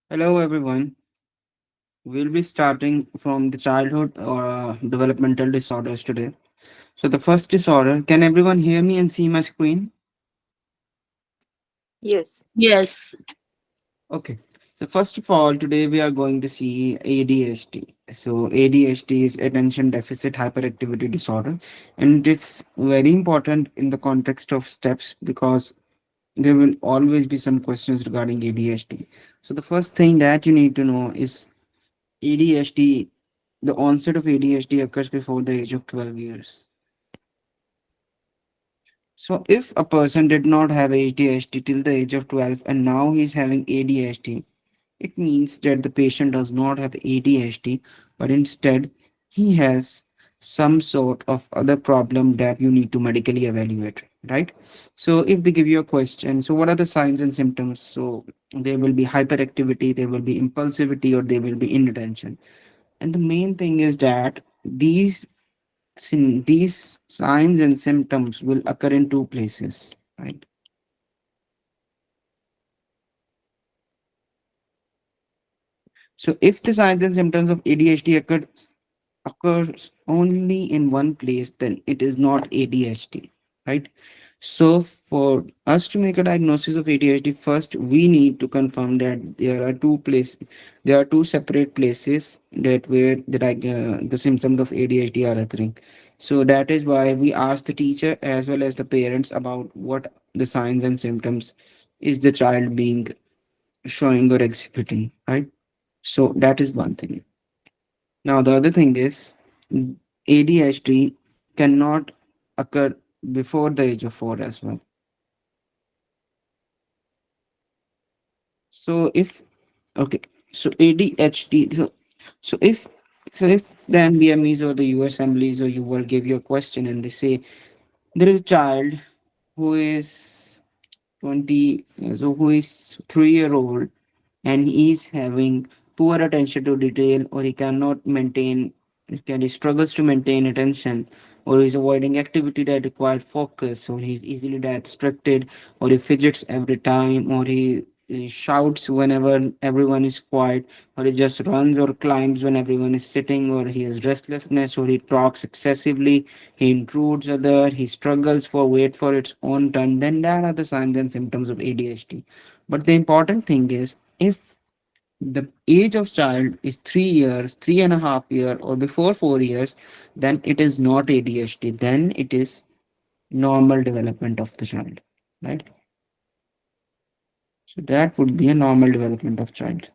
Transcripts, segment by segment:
Hello, everyone. We'll be starting from the childhood or developmental disorders today. So, the first disorder, can everyone hear me and see my screen? Yes. Yes. Okay. So, first of all, today we are going to see ADHD. So, ADHD is attention deficit hyperactivity disorder, and it's very important in the context of steps because there will always be some questions regarding ADHD. So, the first thing that you need to know is ADHD, the onset of ADHD occurs before the age of 12 years. So, if a person did not have ADHD till the age of 12 and now he's having ADHD, it means that the patient does not have ADHD, but instead he has some sort of other problem that you need to medically evaluate, right? So, if they give you a question, so what are the signs and symptoms? So, there will be hyperactivity, there will be impulsivity, or there will be inattention. And the main thing is that these signs and symptoms will occur in two places, right? So if the signs and symptoms of ADHD occurs only in one place, then it is not ADHD, right? So for us to make a diagnosis of ADHD, first we need to confirm that there are two separate places that where the symptoms of ADHD are occurring. So that is why we ask the teacher as well as the parents about what the signs and symptoms is the child being showing or exhibiting, right? So that is one thing. Now, the other thing is ADHD cannot occur before the age of 4 as well. So if okay, so ADHD, so if the MBMEs or the U assemblies or you will give you a question and they say there is a child who is 20, so who is 3 year old and he is having poor attention to detail or he cannot maintain he struggles to maintain attention or he's avoiding activity that requires focus or he's easily distracted or he fidgets every time or he shouts whenever everyone is quiet or he just runs or climbs when everyone is sitting or he has restlessness or he talks excessively, he intrudes other, he struggles for wait for its own turn, then that are the signs and symptoms of ADHD. But the important thing is if the age of child is 3 years, 3.5 year, or before 4 years, then it is not ADHD. Then it is normal development of the child, right? So that would be a normal development of child.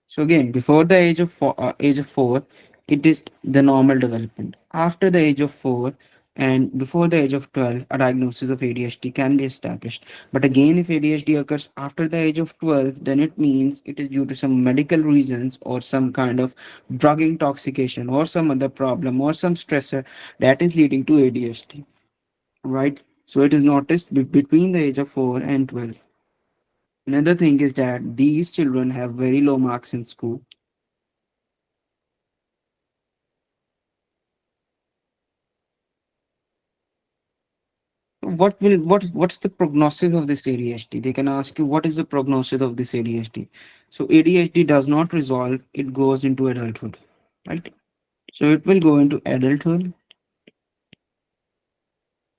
So again, before the age of four, it is the normal development. After the age of 4 and before the age of 12, a diagnosis of ADHD can be established. But again, if ADHD occurs after the age of 12, then it means it is due to some medical reasons or some kind of drug intoxication or some other problem or some stressor that is leading to ADHD, right? So it is noticed between the age of 4 and 12. Another thing is that these children have very low marks in school. What's the prognosis of this ADHD? They can ask you what is the prognosis of this ADHD. So ADHD does not resolve, it goes into adulthood, right? So it will go into adulthood,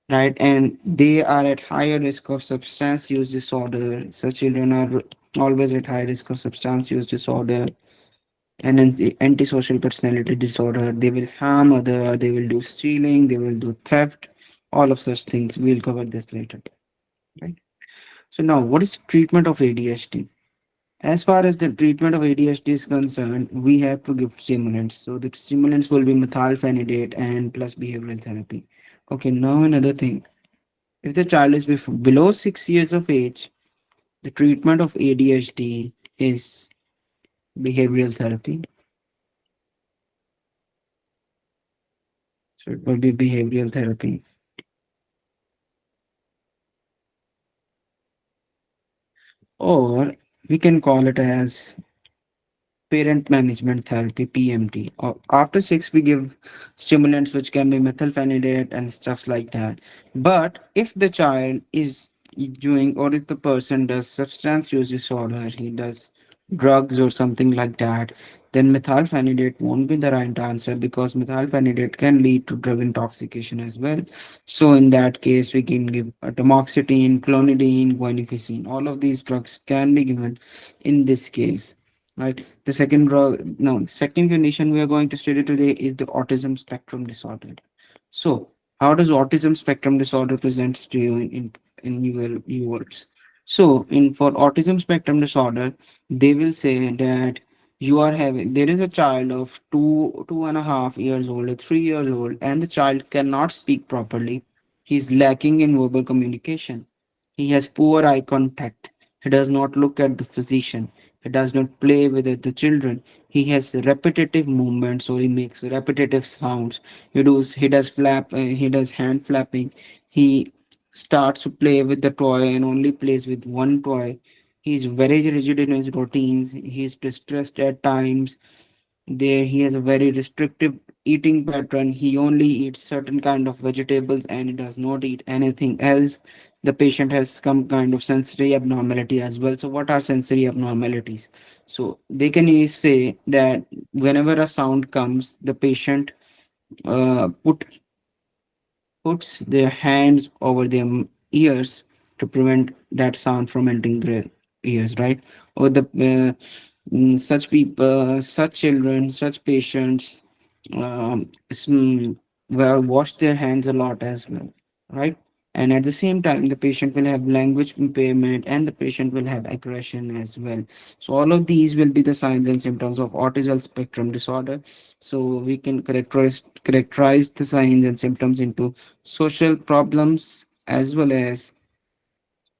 right? And they are at higher risk of substance use disorder. Such children are always at high risk of substance use disorder and antisocial personality disorder. They will harm other, they will do stealing, they will do theft, all of such things. We'll cover this later, right? So now, what is the treatment of ADHD? As far as the treatment of ADHD is concerned, we have to give stimulants. So the stimulants will be methylphenidate and plus behavioral therapy. Okay, now another thing. If the child is below 6 years of age, the treatment of ADHD is behavioral therapy. So it will be behavioral therapy. Or we can call it as parent management therapy, PMT. Or after 6 we give stimulants which can be methylphenidate and stuff like that. But if the child is doing, or if the person does substance use disorder, he does drugs or something like that, then methylphenidate won't be the right answer, because methylphenidate can lead to drug intoxication as well. So in that case we can give tamoxifen, clonidine, guanifacine. All of these drugs can be given in this case, right? The second drug, no, second condition we are going to study today is the autism spectrum disorder. So, how does autism spectrum disorder presents to you in your words? So, in for autism spectrum disorder, they will say that you are having, there is a child of 2.5 years old or 3 years old, and the child cannot speak properly. He's lacking in verbal communication. He has poor eye contact. He does not look at the physician. He does not play with the children. He has repetitive movements, or he makes repetitive sounds. He does hand flapping. He starts to play with the toy and only plays with one toy. He's very rigid in his routines. He's distressed at times. There he has a very restrictive eating pattern. He only eats certain kind of vegetables and he does not eat anything else. The patient has some kind of sensory abnormality as well. So what are sensory abnormalities? So they can say that whenever a sound comes, the patient puts their hands over their ears to prevent that sound from entering their ears, right? Or such people, such children, such patients, well, wash their hands a lot as well, right? And at the same time, the patient will have language impairment and the patient will have aggression as well. So all of these will be the signs and symptoms of autism spectrum disorder. So we can characterize the signs and symptoms into social problems as well as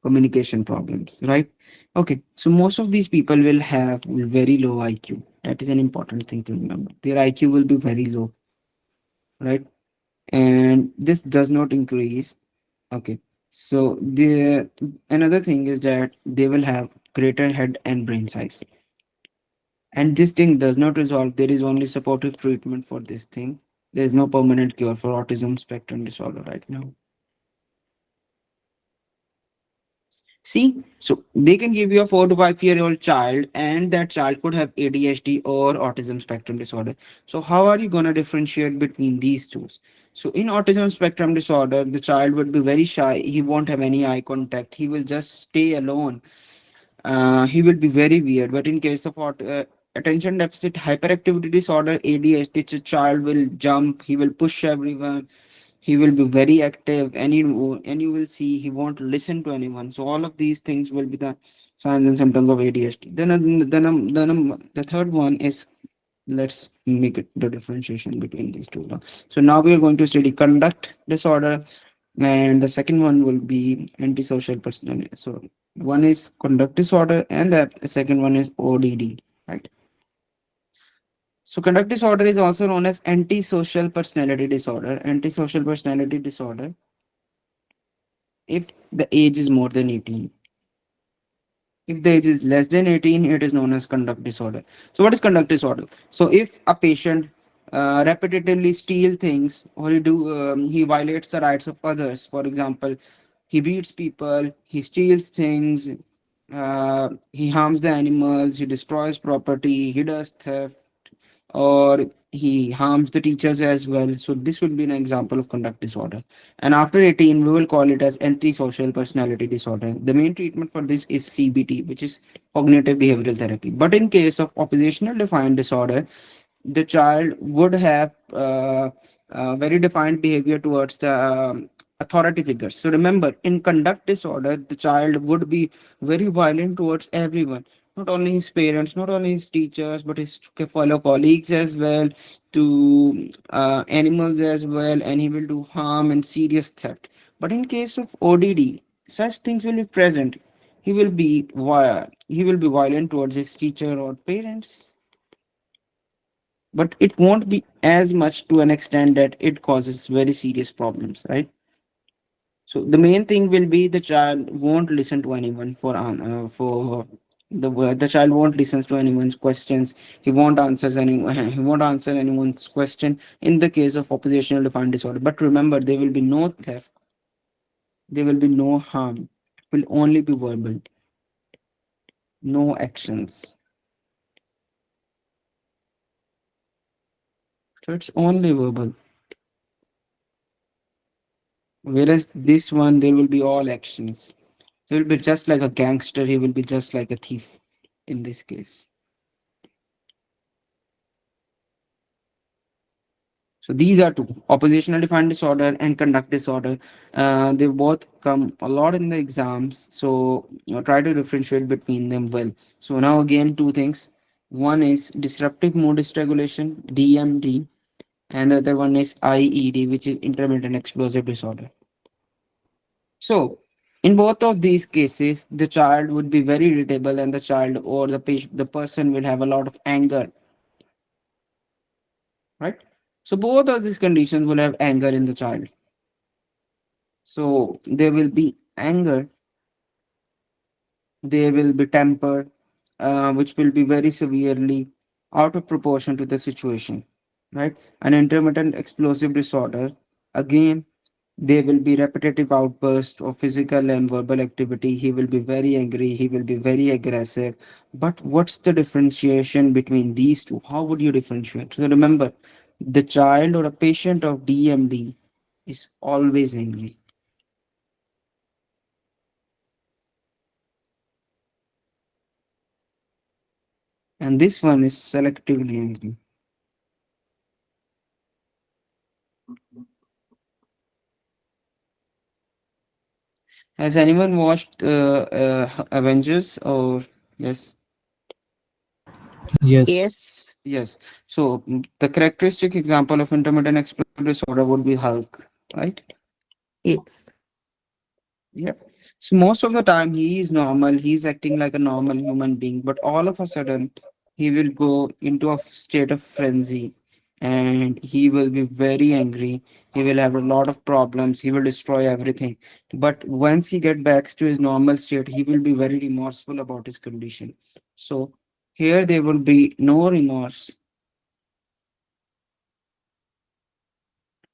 communication problems, right? Okay, so most of these people will have very low IQ. That is an important thing to remember. Their IQ will be very low, right? And this does not increase. Okay, so the another thing is that they will have greater head and brain size. And this thing does not resolve. There is only supportive treatment for this thing. There is no permanent cure for autism spectrum disorder right now. See, so they can give you a 4 to 5 year old child, and that child could have ADHD or autism spectrum disorder. So, how are you going to differentiate between these two? So, in autism spectrum disorder, the child would be very shy. He won't have any eye contact. He will just stay alone. He will be very weird. But in case of attention deficit hyperactivity disorder, ADHD, the child will jump. He will push everyone. He will be very active, and you will see he won't listen to anyone. So all of these things will be the signs and symptoms of ADHD. The third one is, let's make it the differentiation between these two now. So now we are going to study conduct disorder, and the second one will be antisocial personality. So one is conduct disorder and the second one is ODD, right? So conduct disorder is also known as antisocial personality disorder. Antisocial personality disorder if the age is more than 18. If the age is less than 18, it is known as conduct disorder. So what is conduct disorder? So if a patient repetitively steal things, or he violates the rights of others. For example, he beats people, he steals things, he harms the animals, he destroys property, he does theft, or he harms the teachers as well. So this would be an example of conduct disorder. And after 18, we will call it as antisocial personality disorder. The main treatment for this is CBT, which is cognitive behavioral therapy. But in case of oppositional defiant disorder, the child would have very defined behavior towards the authority figures. So remember, in conduct disorder, the child would be very violent towards everyone, not only his parents, not only his teachers, but his fellow colleagues as well, to animals as well, and he will do harm and serious theft. But in case of ODD, such things will be present. He will be violent towards his teacher or parents, but it won't be as much to an extent that it causes very serious problems, right? So the main thing will be the child won't listen to anyone for the child won't listen to anyone's questions. He won't answer anyone's question in the case of oppositional defiant disorder. But remember, there will be no theft, there will be no harm, it will only be verbal, no actions. So it's only verbal. Whereas this one, there will be all actions. He will be just like a gangster. He will be just like a thief in this case. So these are two: oppositional defiant disorder and conduct disorder. They both come a lot in the exams. So try to differentiate between them well. So now again, two things. One is disruptive mood dysregulation, DMD, and the other one is IED, which is intermittent explosive disorder. So, in both of these cases, the child would be very irritable, and the child or the person will have a lot of anger, right? So, both of these conditions will have anger in the child. So, there will be anger, there will be temper, which will be very severely out of proportion to the situation, right? An intermittent explosive disorder, again, there will be repetitive outbursts of physical and verbal activity. He will be very angry. He will be very aggressive. But what's the differentiation between these two? How would you differentiate? So remember, the child or a patient of DMD is always angry, and this one is selectively angry. Has anyone watched Avengers or yes? Yes. Yes. Yes. So the characteristic example of intermittent explosive disorder would be Hulk, right? Yes. Yeah. So most of the time he is normal, he's acting like a normal human being, but all of a sudden he will go into a state of frenzy and he will be very angry. He will have a lot of problems. He will destroy everything. But once he get back to his normal state, he will be very remorseful about his condition. So here there will be no remorse.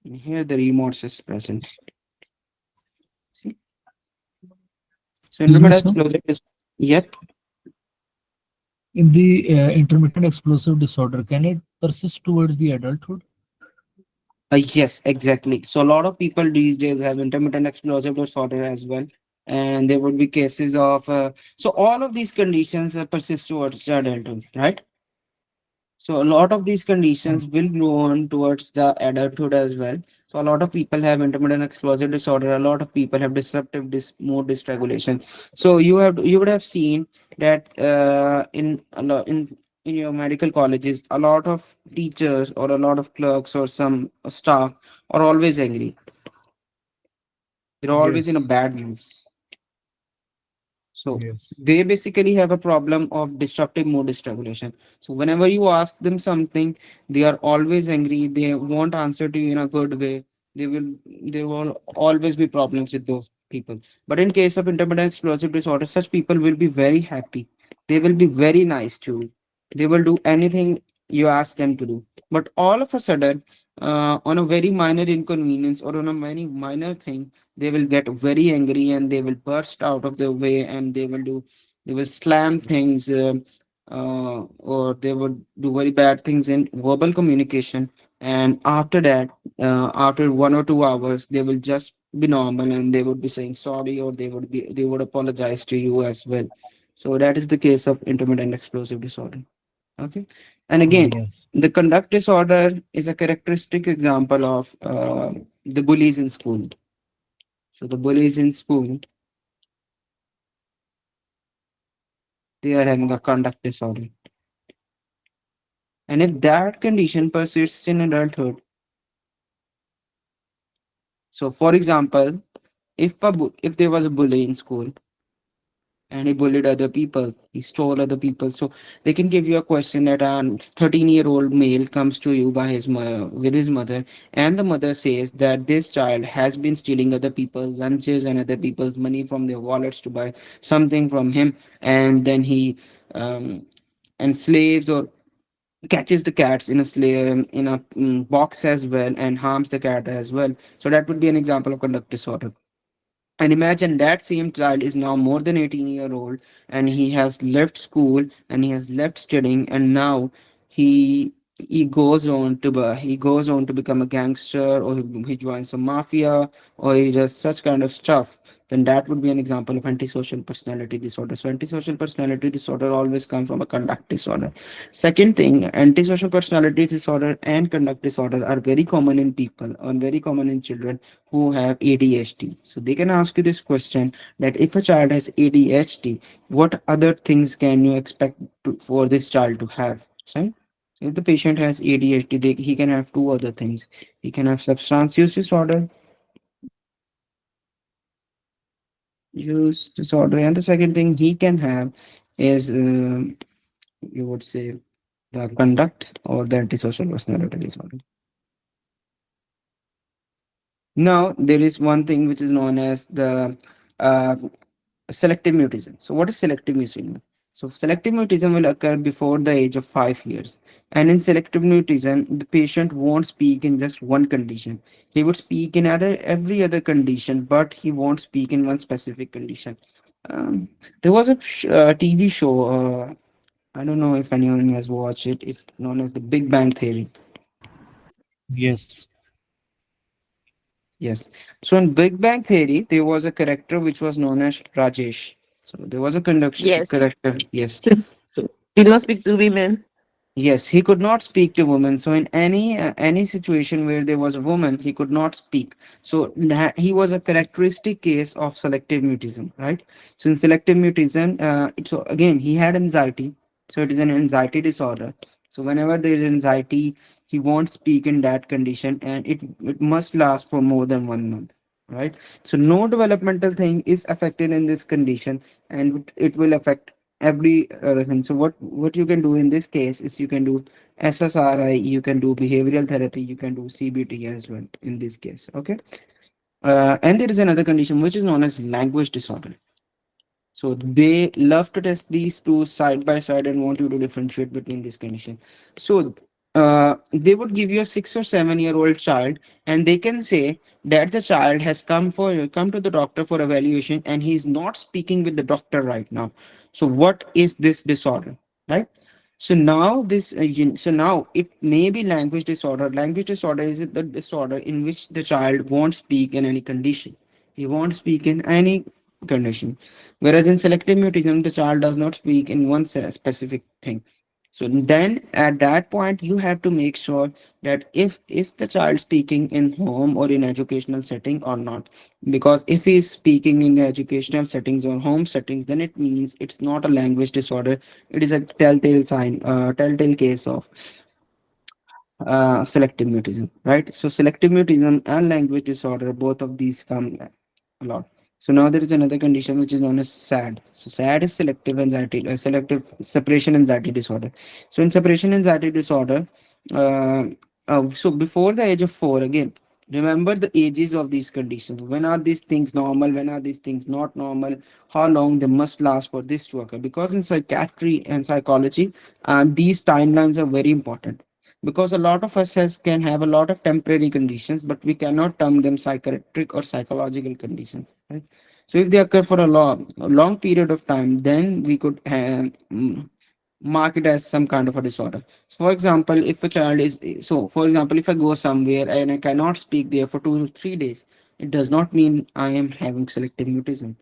And here the remorse is present. See? So intermittent Yes, no. explosive is yep. In the intermittent explosive disorder, can it persist towards the adulthood? Yes, exactly. So a lot of people these days have intermittent explosive disorder as well, and there would be cases of so all of these conditions persist towards the adulthood, right? So a lot of these conditions will go on towards the adulthood as well. So a lot of people have intermittent explosive disorder. A lot of people have disruptive mood dysregulation. So you would have seen that in your medical colleges, a lot of teachers or a lot of clerks or some staff are always angry. They're always in a Yes. bad mood. So Yes. they basically have a problem of disruptive mood dysregulation. So whenever you ask them something, they are always angry. They won't answer to you in a good way. they will there will always be problems with those people. But in case of intermittent explosive disorder, such people will be very happy, they will be very nice to you, they will do anything you ask them to do. But all of a sudden, on a very minor inconvenience or on a very minor thing, they will get very angry and they will burst out of their way, and they will slam things, or they would do very bad things in verbal communication. And after that, after 1 or 2 hours, they will just be normal and they would be saying sorry, or they would apologize to you as well. So that is the case of intermittent explosive disorder. Okay. And again, Yes. the conduct disorder is a characteristic example of the bullies in school. So the bullies in school, they are having a conduct disorder. And if that condition persists in adulthood, so for example, if there was a bully in school and he bullied other people, he stole other people. So they can give you a question that a 13-year-old male comes to you by his with his mother, and the mother says that this child has been stealing other people's lunches and other people's money from their wallets to buy something from him, and then he um, enslaves or catches the cats in a in a box as well, and harms the cat as well. So that would be an example of conduct disorder. And imagine that same child is now more than 18-year-old, and he has left school and he has left studying, and now he he goes on to become a gangster, or he joins a mafia, or he does such kind of stuff. Then that would be an example of antisocial personality disorder. So antisocial personality disorder always comes from a conduct disorder. Second thing, antisocial personality disorder and conduct disorder are very common in people, or very common in children who have ADHD. So they can ask you this question, that if a child has ADHD, what other things can you expect for this child to have? Right? So if the patient has ADHD, he can have two other things. He can have substance use disorder, and the second thing he can have is, you would say, the conduct or the antisocial personality disorder. Now, there is one thing which is known as the uh, selective mutism. So, what is selective mutism? So, selective mutism will occur before the age of 5 years. And in selective mutism, the patient won't speak in just one condition. He would speak in every other condition, but he won't speak in one specific condition. Um, there was a TV show. I don't know if anyone has watched it. It's known as the Big Bang Theory. Yes. Yes. So in Big Bang Theory, there was a character which was known as Rajesh. So there was a conduction Yes. character. Yes. So Did not speak to women. yes, he could not speak to women. So in any situation where there was a woman, he could not speak. So he was a characteristic case of selective mutism, right? So in selective mutism, so again he had anxiety. So it is an anxiety disorder. So whenever there is anxiety, he won't speak in that condition, and it must last for more than 1 month, right? So no developmental thing is affected in this condition, and it will affect every other thing. So what you can do in this case is you can do SSRI, you can do behavioral therapy, you can do CBT as well in this case. Okay. And there is another condition which is known as language disorder. So they love to test these two side by side and want you to differentiate between this condition. So they would give you a 6 or 7 year old child, and they can say that the child has come to the doctor for evaluation, and he is not speaking with the doctor right now. So what is this disorder, right? So now so now it may be language disorder. Language disorder is the disorder in which the child won't speak in any condition. He won't speak in any condition. Whereas in selective mutism, the child does not speak in one specific thing. So then at that point, you have to make sure that if is the child speaking in home or in educational setting or not. Because if he is speaking in the educational settings or home settings, then it means it's not a language disorder. It is a telltale case of selective mutism, right? So selective mutism and language disorder, both of these come a lot. So now there is another condition which is known as SAD. So SAD is selective separation anxiety disorder. So in separation anxiety disorder, uh, so before the age of 4, again, Remember the ages of these conditions. When are these things normal? When are these things not normal? How long they must last for this to occur? Because in psychiatry and psychology, these timelines are very important. Because a lot of us can have a lot of temporary conditions, but we cannot term them psychiatric or psychological conditions. Right? So if they occur for a long period of time, then we could mark it as some kind of a disorder. So for example, if a child is so for example, if I go somewhere and I cannot speak there for 2 to 3 days, it does not mean I am having selective mutism.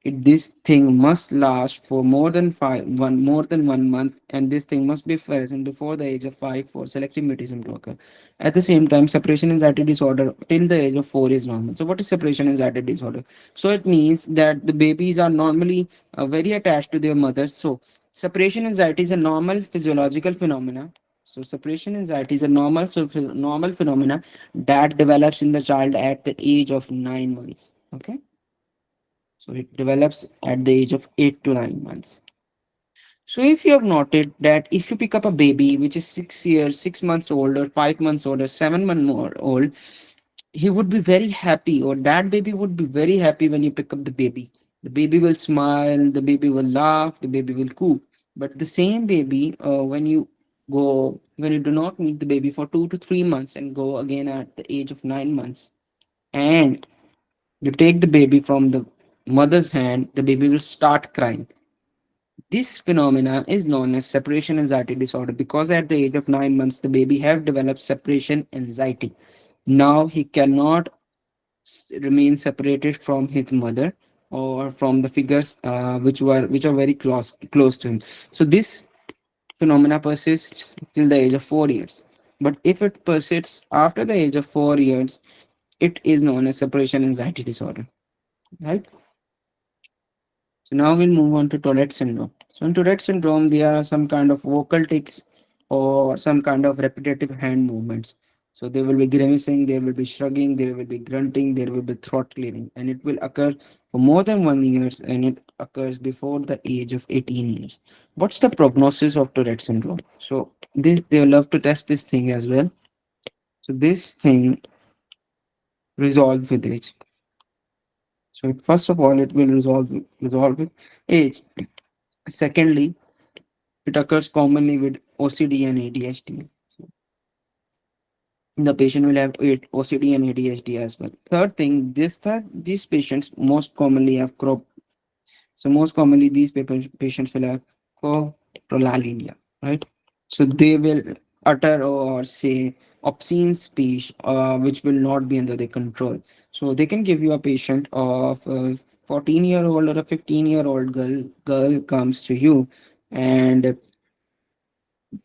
This thing must last for more than 1 month, and this thing must be present before the age of 5 for selective mutism to occur. At the same time, separation anxiety disorder till the age of 4 is normal. So what is separation anxiety disorder? So it means that the babies are normally very attached to their mothers. So separation anxiety is a normal physiological phenomena. So separation anxiety is a normal phenomena that develops in the child at the age of 9 months. Okay, so it develops at the age of 8 to 9 months. So if you have noted that if you pick up a baby which is 6 years, 6 months old, or 5 months old, or 7 months more old, he would be very happy, or that baby would be very happy when you pick up the baby. The baby will smile, the baby will laugh, the baby will coo. But the same baby, when you do not meet the baby for 2 to 3 months and go again at the age of 9 months, and you take the baby from the mother's hand, the baby will start crying. This phenomena is known as separation anxiety disorder because at the age of 9 months, the baby have developed separation anxiety. Now he cannot remain separated from his mother or from the figures which are very close to him. So this phenomena persists till the age of 4 years. But if it persists after the age of 4 years, it is known as separation anxiety disorder. Right? So now we'll move on to Tourette syndrome. So in Tourette syndrome, there are some kind of vocal tics or some kind of repetitive hand movements. So there will be grimacing, there will be shrugging, there will be grunting, there will be throat clearing, and it will occur for more than 1 year, and it occurs before the age of 18 years. What's the prognosis of Tourette syndrome? So this they love to test this thing as well. So this thing resolves with age. So first of all, it will resolve with age. Secondly, it occurs commonly with OCD and ADHD. The patient will have OCD and ADHD as well. Third thing, these patients most commonly have crop. So most commonly these patients will have coprolalia, right? So they will utter or say obscene speech, which will not be under their control. So they can give you a patient of a 14-year-old or a 15-year-old girl comes to you, and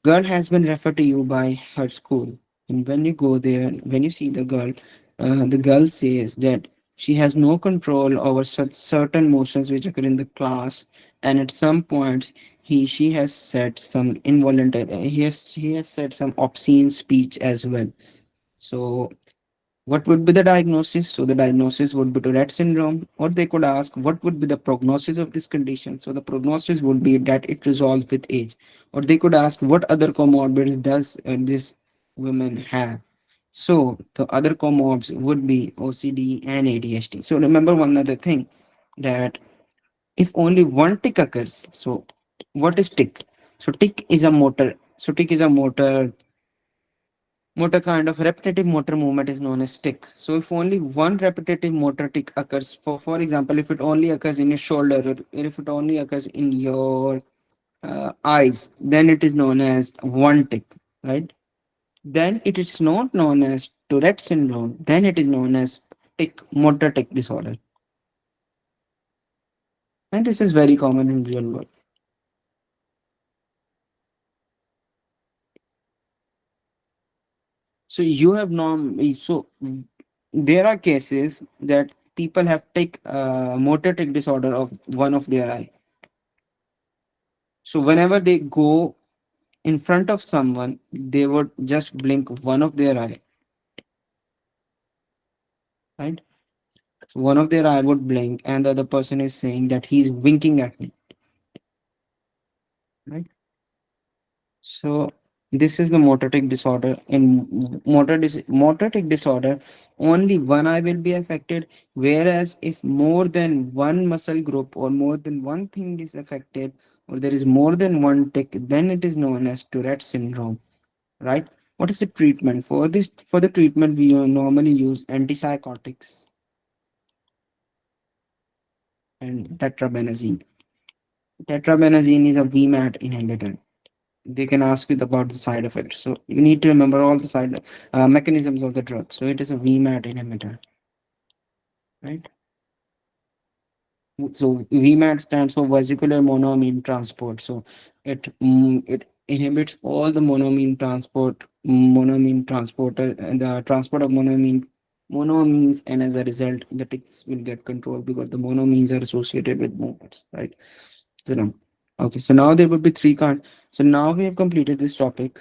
girl has been referred to you by her school, and when you go there, when you see the girl says that she has no control over such certain motions which occur in the class, and at some point she has said some involuntary he has said some obscene speech as well. So what would be the diagnosis? So the diagnosis would be Tourette syndrome, or they could ask what would be the prognosis of this condition. So the prognosis would be that it resolves with age, or they could ask what other comorbidities does this woman have. So the other comorbs would be OCD and ADHD. So remember one other thing, that if only one tick occurs, so what is tick? So tick is a motor. So tick is a motor kind of repetitive motor movement is known as tick. So if only one repetitive motor tick occurs, for example, if it only occurs in your shoulder, or if it only occurs in your eyes, then it is known as one tick, right? Then it is not known as Tourette syndrome. Then it is known as motor tick disorder, and this is very common in real world. So you have there are cases that people have motor tick disorder of one of their eye. So whenever they go in front of someone, they would just blink one of their eye, right? So one of their eye would blink, and the other person is saying that he's winking at me, right? So This is the motoric disorder. In motoric disorder, only one eye will be affected. Whereas if more than one muscle group or more than one thing is affected, or there is more than one tick, then it is known as Tourette syndrome, right? What is the treatment for this? For the treatment, we normally use antipsychotics and tetrabenazine. Tetrabenazine is a VMAT inhibitor. They can ask you about the side effects. So you need to remember all the side mechanisms of the drug. So it is a VMAT inhibitor, right? So VMAT stands for vesicular monoamine transport. So it inhibits all the monoamine transporter and the transport of monoamines, and as a result, the ticks will get controlled because the monoamines are associated with movements, right? So now, okay. So now there will be three kinds. So now we have completed this topic.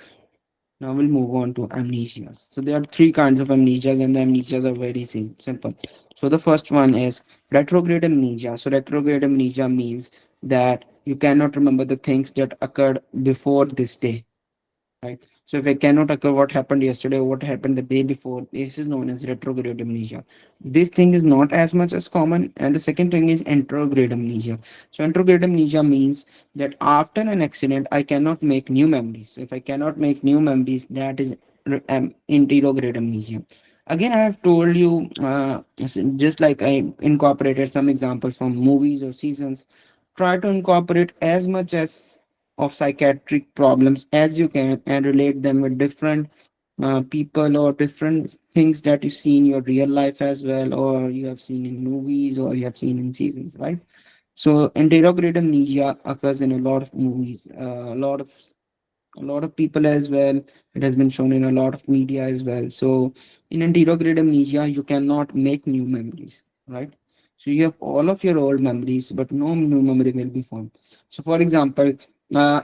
Now we'll move on to amnesias. So there are three kinds of amnesias, and the amnesias are very simple. So the first one is retrograde amnesia. So retrograde amnesia means that you cannot remember the things that occurred before this day, right? So if I cannot occur what happened yesterday or what happened the day before, this is known as retrograde amnesia. This thing is not as much as common. And the second thing is anterograde amnesia. So anterograde amnesia means that after an accident, I cannot make new memories. So if I cannot make new memories, that is anterograde amnesia. Again, I have told you, just like I incorporated some examples from movies or seasons, try to incorporate as much as of psychiatric problems as you can and relate them with different people or different things that you see in your real life as well, or you have seen in movies or you have seen in seasons, right? So anterograde amnesia occurs in a lot of movies, a lot of people as well. It has been shown in a lot of media as well. So in anterograde amnesia, you cannot make new memories, right? So you have all of your old memories, but no new memory will be formed. So for example,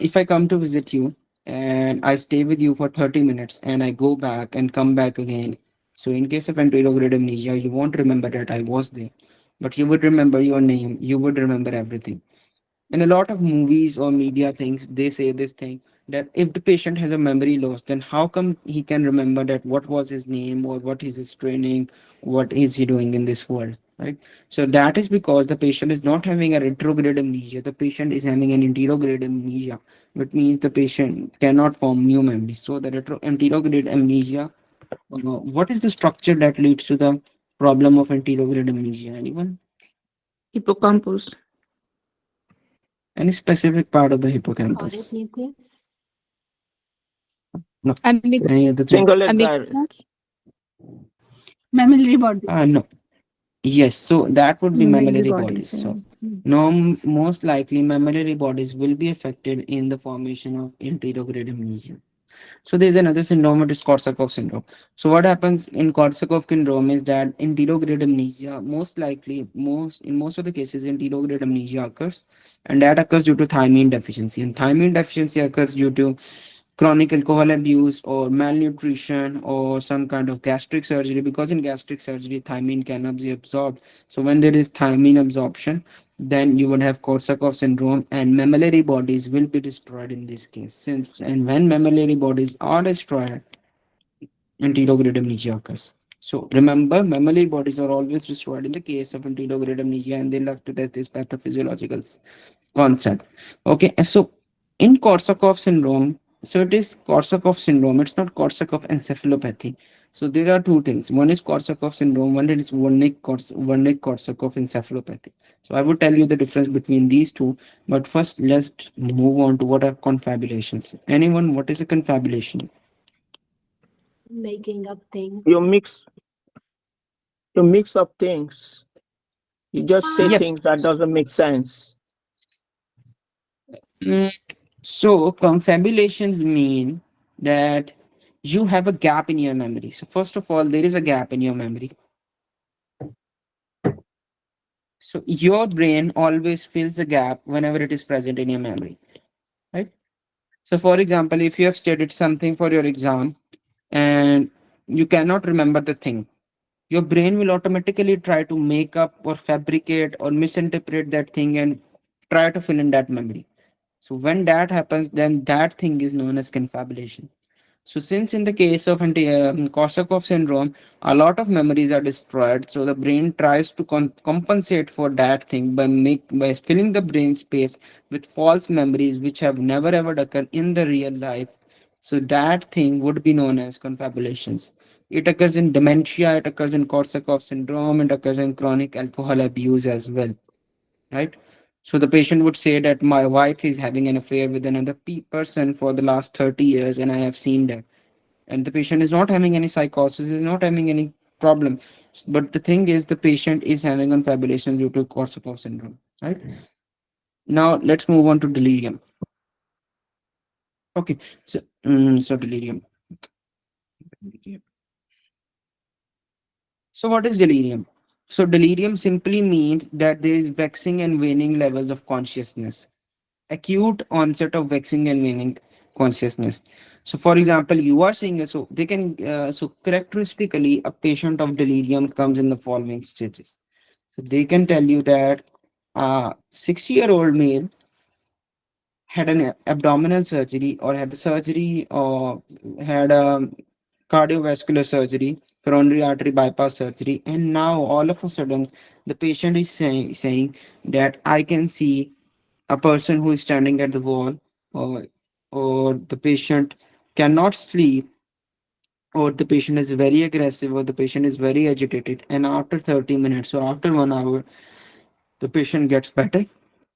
if I come to visit you and I stay with you for 30 minutes and I go back and come back again. So in case of anterograde amnesia, you won't remember that I was there, but you would remember your name, you would remember everything. In a lot of movies or media things, they say this thing that if the patient has a memory loss, then how come he can remember that what was his name or what is his training, what is he doing in this world, right? So that is because the patient is not having a retrograde amnesia, the patient is having an anterograde amnesia, which means the patient cannot form new memories. So the anterograde amnesia, what is the structure that leads to the problem of anterograde amnesia? Anyone? Hippocampus. Any specific part of the Correct hippocampus? nucleus. No. Amygdala. Any other thing? Single Amygdala. gyrus. Mammillary body. No. Yes, so that would be Mammillary mammillary bodies. bodies. So, no, most likely mammillary bodies will be affected in the formation of anterograde amnesia. So there's another syndrome, it is Korsakoff syndrome. So what happens in Korsakoff syndrome is that anterograde amnesia, most likely, most of the cases, anterograde amnesia occurs, and that occurs due to thiamine deficiency. And thiamine deficiency occurs due to chronic alcohol abuse or malnutrition or some kind of gastric surgery, because in gastric surgery thiamine cannot be absorbed. So when there is thiamine absorption, then you would have Korsakoff syndrome, and mammillary bodies will be destroyed in this case. Since and when mammillary bodies are destroyed, anterograde amnesia occurs. So remember, mammillary bodies are always destroyed in the case of anterograde amnesia, and they love to test this pathophysiological concept. Okay, so in Korsakoff syndrome, so it is Korsakoff syndrome, it's not Korsakoff encephalopathy. So there are two things. One is Korsakoff syndrome, one is Wernicke Korsakoff encephalopathy. So I would tell you the difference between these two, but first let's move on to what are confabulations. Anyone, what is a confabulation? Making up things. You mix you mix up things. You just say Yep. things that doesn't make sense. Mm, So confabulations mean that you have a gap in your memory. So first of all, there is a gap in your memory. So your brain always fills the gap whenever it is present in your memory, right? So for example, if you have studied something for your exam and you cannot remember the thing, your brain will automatically try to make up or fabricate or misinterpret that thing and try to fill in that memory. So when that happens, then that thing is known as confabulation. So since in the case of Korsakoff syndrome, a lot of memories are destroyed, so the brain tries to compensate for that thing by filling the brain space with false memories which have never ever occurred in the real life. So that thing would be known as confabulations. It occurs in dementia, it occurs in Korsakoff syndrome, it occurs in chronic alcohol abuse as well, right? So the patient would say that my wife is having an affair with another person for the last 30 years, and I have seen that. And the patient is not having any psychosis, is not having any problem. But the thing is, the patient is having confabulation due to Korsakoff syndrome, right? Now let's move on to delirium. Okay, so delirium. So what is delirium? So delirium simply means that there is waxing and waning levels of consciousness, acute onset of waxing and waning consciousness. So for example, you are saying, so they can so characteristically a patient of delirium comes in the following stages. So they can tell you that a 60-year-old male had an abdominal surgery or had a surgery or had a cardiovascular surgery, coronary artery bypass surgery, and now all of a sudden the patient is saying that I can see a person who is standing at the wall, or the patient cannot sleep, or the patient is very aggressive, or the patient is very agitated, and after 30 minutes or after 1 hour the patient gets better,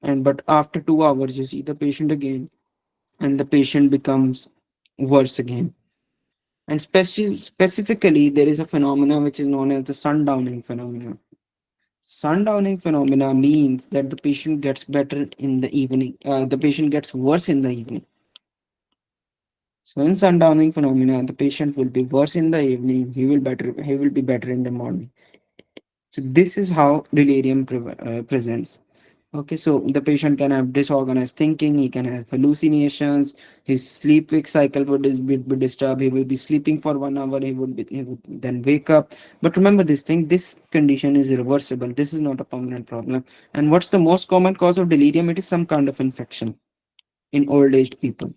and but after 2 hours you see the patient again, and the patient becomes worse again. And specifically there is a phenomena which is known as the sundowning phenomena. Sundowning phenomena means that the patient gets better in the evening, the patient gets worse in the evening. So in sundowning phenomena, the patient will be worse in the evening. He will be better in the morning. So this is how delirium presents. Okay, so the patient can have disorganized thinking. He can have hallucinations. His sleep-wake cycle be disturbed. He will be sleeping for 1 hour. He would then wake up. But remember this thing. This condition is irreversible. This is not a permanent problem. And what's the most common cause of delirium? It is some kind of infection in old aged people.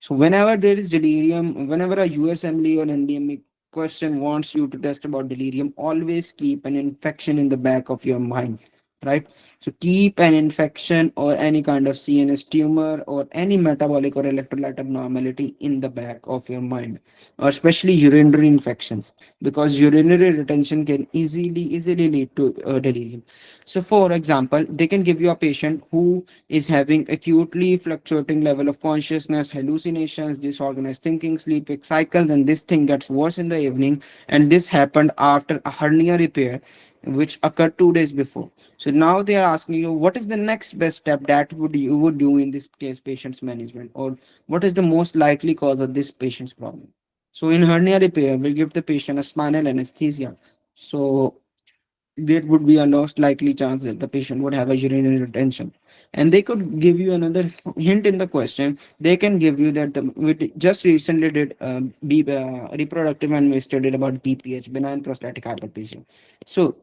So whenever there is delirium, whenever a USMLE or NDMA question wants you to test about delirium, always keep an infection in the back of your mind, right? So keep an infection or any kind of CNS tumor or any metabolic or electrolyte abnormality in the back of your mind, or especially urinary infections, because urinary retention can easily lead to delirium. So for example, they can give you a patient who is having acutely fluctuating level of consciousness, hallucinations, disorganized thinking, sleep cycles, and this thing gets worse in the evening. And this happened after a hernia repair, which occurred 2 days before. So now they are asking you, what is the next best step that would you would do in this case, patient's management, or what is the most likely cause of this patient's problem? So in hernia repair, we give the patient a spinal anesthesia. So there would be a most likely chance that the patient would have a urinary retention. And they could give you another hint in the question. They can give you that we just recently did reproductive and we studied about BPH, benign prostatic hyperplasia. So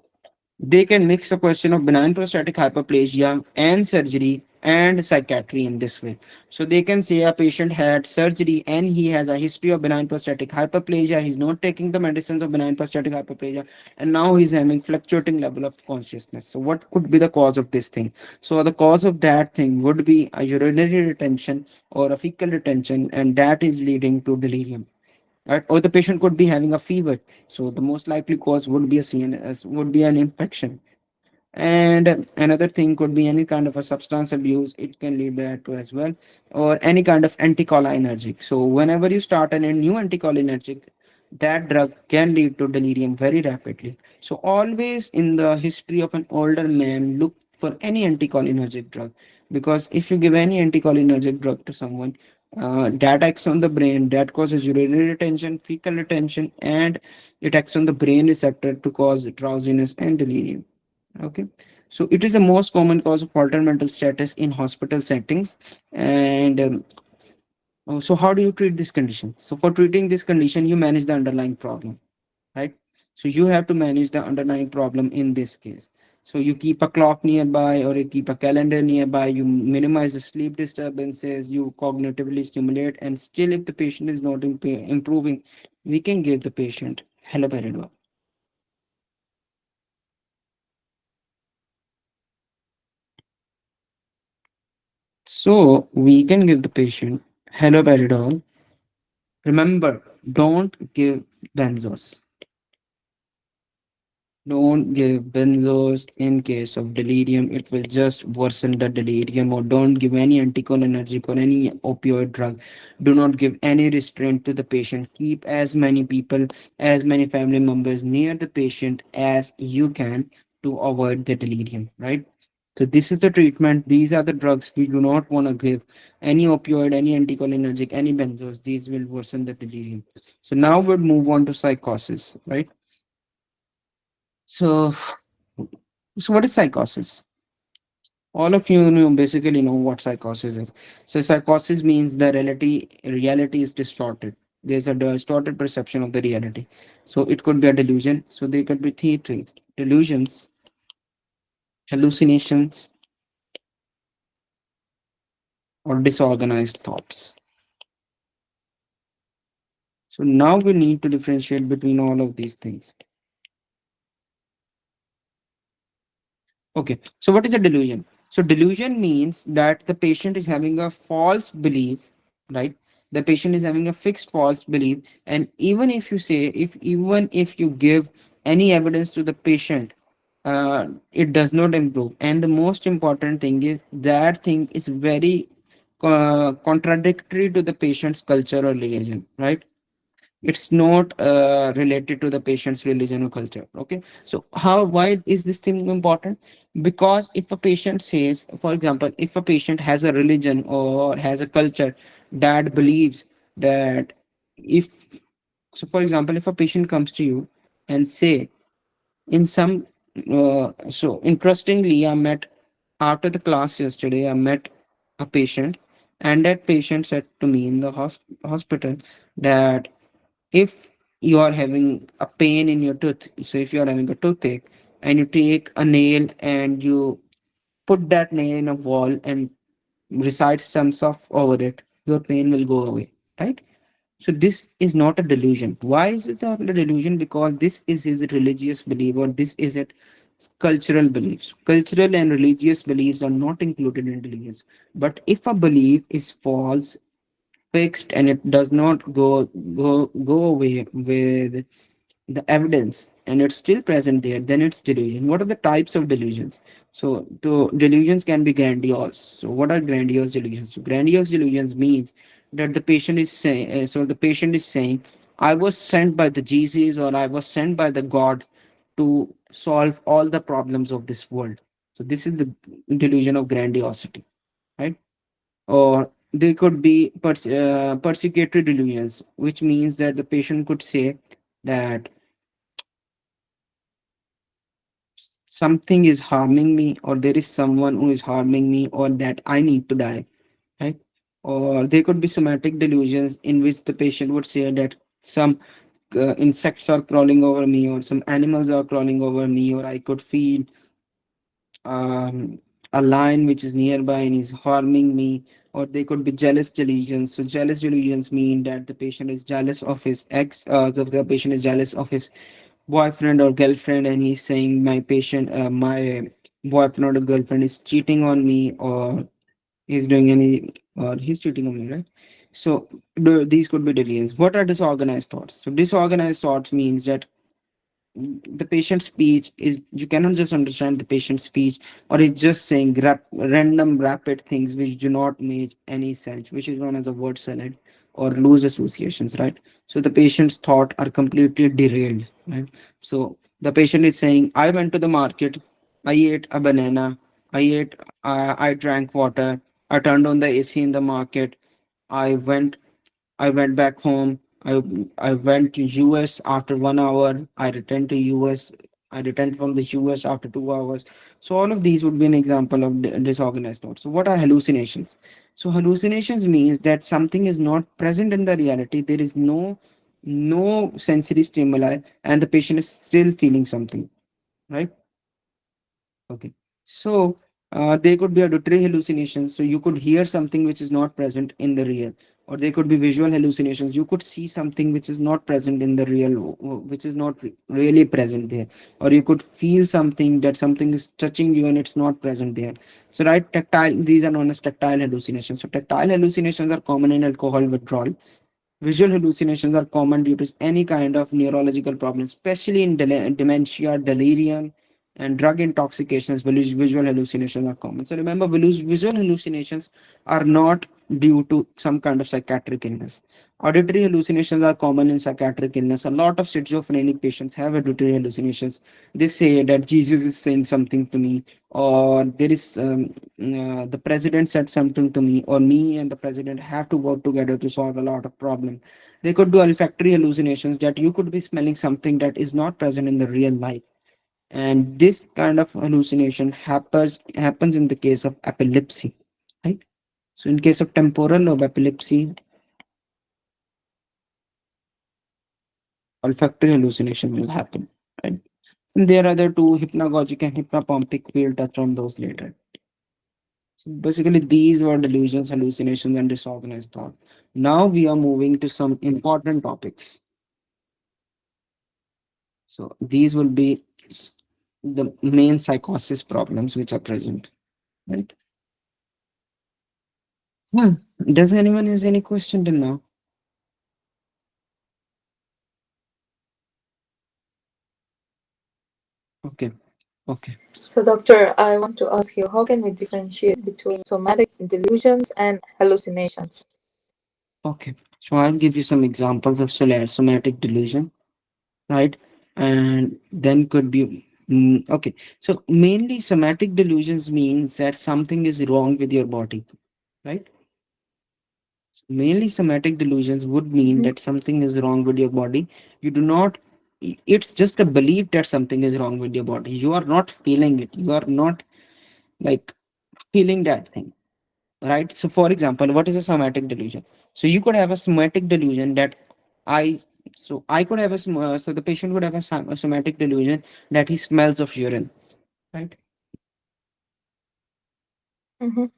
they can mix a question of benign prostatic hyperplasia and surgery and psychiatry in this way. So they can say a patient had surgery and he has a history of benign prostatic hyperplasia. He's not taking the medicines of benign prostatic hyperplasia, and now he's having fluctuating level of consciousness. So what could be the cause of this thing? So the cause of that thing would be a urinary retention or a fecal retention, and that is leading to delirium, right? Or the patient could be having a fever. So the most likely cause would be a CNS, would be an infection. And another thing could be any kind of a substance abuse. It can lead that to as well, or any kind of anticholinergic. So whenever you start a new anticholinergic, that drug can lead to delirium very rapidly. So always in the history of an older man, look for any anticholinergic drug, because if you give any anticholinergic drug to someone, that acts on the brain, that causes urinary retention, fecal retention, and it acts on the brain receptor to cause drowsiness and delirium. Okay, so it is the most common cause of altered mental status in hospital settings. And so how do you treat this condition? So for treating this condition, you manage the underlying problem, right? So you have to manage the underlying problem in this case. So you have to manage the underlying problem in this case. So what could be the cause of this condition? So for treating this condition, you manage the underlying problem, right? So you have to manage the underlying problem in this case. So what could be the cause of this condition? So for treating this condition, you manage the underlying problem in this case. So you keep a clock nearby or you keep a calendar nearby, you minimize the sleep disturbances, you cognitively stimulate, and still if the patient is not improving, we can give the patient haloperidol. So we can give the patient haloperidol. Remember, don't give benzos. Don't give benzos in case of delirium. It will just worsen the delirium. Or don't give any anticholinergic or any opioid drug. Do not give any restraint to the patient. Keep as many people, as many family members near the patient as you can to avoid the delirium, right? So this is the treatment. These are the drugs we do not want to give. Any opioid, any anticholinergic, any benzos. These will worsen the delirium. So now we'll move on to psychosis, right? So what is psychosis? All of you know basically know what psychosis is. So psychosis means the reality is distorted. There's a distorted perception of the reality. So it could be a delusion. So there could be three things: delusions, hallucinations, or disorganized thoughts. So now we need to differentiate between all of these things. Okay, so what is a delusion? So delusion means that the patient is having a false belief, right? The patient is having a fixed false belief, and even if you give any evidence to the patient, it does not improve. And the most important thing is that thing is very contradictory to the patient's culture or religion, right? It's not related to the patient's religion or culture. Okay, so why is this thing important? Because if a patient says, for example, if a patient has a religion or has a culture that believes that if so for example, if a patient comes to you and say in some so interestingly, I met after the class yesterday, I met a patient, and that patient said to me in the hospital that if you are having a pain in your tooth, so if you are having a toothache and you take a nail and you put that nail in a wall and recite some stuff over it, your pain will go away, right? So this is not a delusion. Why is it not a delusion? Because this is his religious belief, or this is it cultural beliefs. Cultural and religious beliefs are not included in delusions. But if a belief is false, fixed, and it does not go away with the evidence, and it's still present there, then it's delusion. What are the types of delusions? So delusions can be grandiose. So what are grandiose delusions? So grandiose delusions means that the patient is saying, the patient is saying, I was sent by the Jesus, or I was sent by the God to solve all the problems of this world. So this is the delusion of grandiosity, right? Or they could be persecutory delusions, which means that the patient could say that something is harming me, or there is someone who is harming me, or that I need to die, right? Or there could be somatic delusions in which the patient would say that some insects are crawling over me, or some animals are crawling over me, or I could feel um, a lion which is nearby and is harming me. Or they could be jealous delusions. So jealous delusions mean that the patient is jealous of his ex, the patient is jealous of his boyfriend or girlfriend, and he's saying my boyfriend or girlfriend is cheating on me, or he's doing any, or he's cheating on me, right? So these could be delusions. What are disorganized thoughts? So disorganized thoughts means that the patient's speech is, you cannot just understand the patient's speech, or it's just saying random rapid things which do not make any sense, which is known as a word salad or loose associations, right? So the patient's thought are completely derailed, right? So the patient is saying, I went to the market, I ate a banana, I drank water, I turned on the AC in the market, i went I went back home. I went to US after 1 hour. I returned to US. I returned from the US after 2 hours. So all of these would be an example of disorganized thoughts. So what are hallucinations? So hallucinations means that something is not present in the reality. There is no sensory stimuli, and the patient is still feeling something, right? Okay. So they could be auditory hallucinations. So you could hear something which is not present in the real, or they could be visual hallucinations. You could see something which is not present in the real, which is not really present there, or you could feel something that something is touching you and it's not present there. So right, tactile. These are known as tactile hallucinations. So tactile hallucinations are common in alcohol withdrawal. Visual hallucinations are common due to any kind of neurological problems, especially in dementia, delirium, and drug intoxications. Visual hallucinations are common. So remember, visual hallucinations are not due to some kind of psychiatric illness. Auditory hallucinations are common in psychiatric illness. A lot of schizophrenic patients have auditory hallucinations. They say that Jesus is saying something to me, or there is the president said something to me, or me and the president have to work together to solve a lot of problems. They could do olfactory hallucinations, that you could be smelling something that is not present in the real life. And this kind of hallucination happens in the case of epilepsy, right? So in case of temporal lobe epilepsy, olfactory hallucination will happen, right? And there are other two, hypnagogic and hypnopompic. We'll touch on those later. So basically, these were delusions, hallucinations, and disorganized thought. Now we are moving to some important topics. So these will be the main psychosis problems which are present. Right? Hmm. Does anyone has any question till now? Okay. Okay. So, doctor, I want to ask you, how can we differentiate between somatic delusions and hallucinations? Okay. So I'll give you some examples of somatic delusion, right? And then could be okay. So mainly somatic delusions means that something is wrong with your body, right? Mainly somatic delusions would mean Mhm. that something is wrong with your body. You do not, it's just a belief that something is wrong with your body. You are not feeling it. You are not like feeling that thing, right? So for example, what is a somatic delusion? So you could have a somatic delusion that I, so I could have so the patient would have a somatic delusion that he smells of urine, right? Mhm.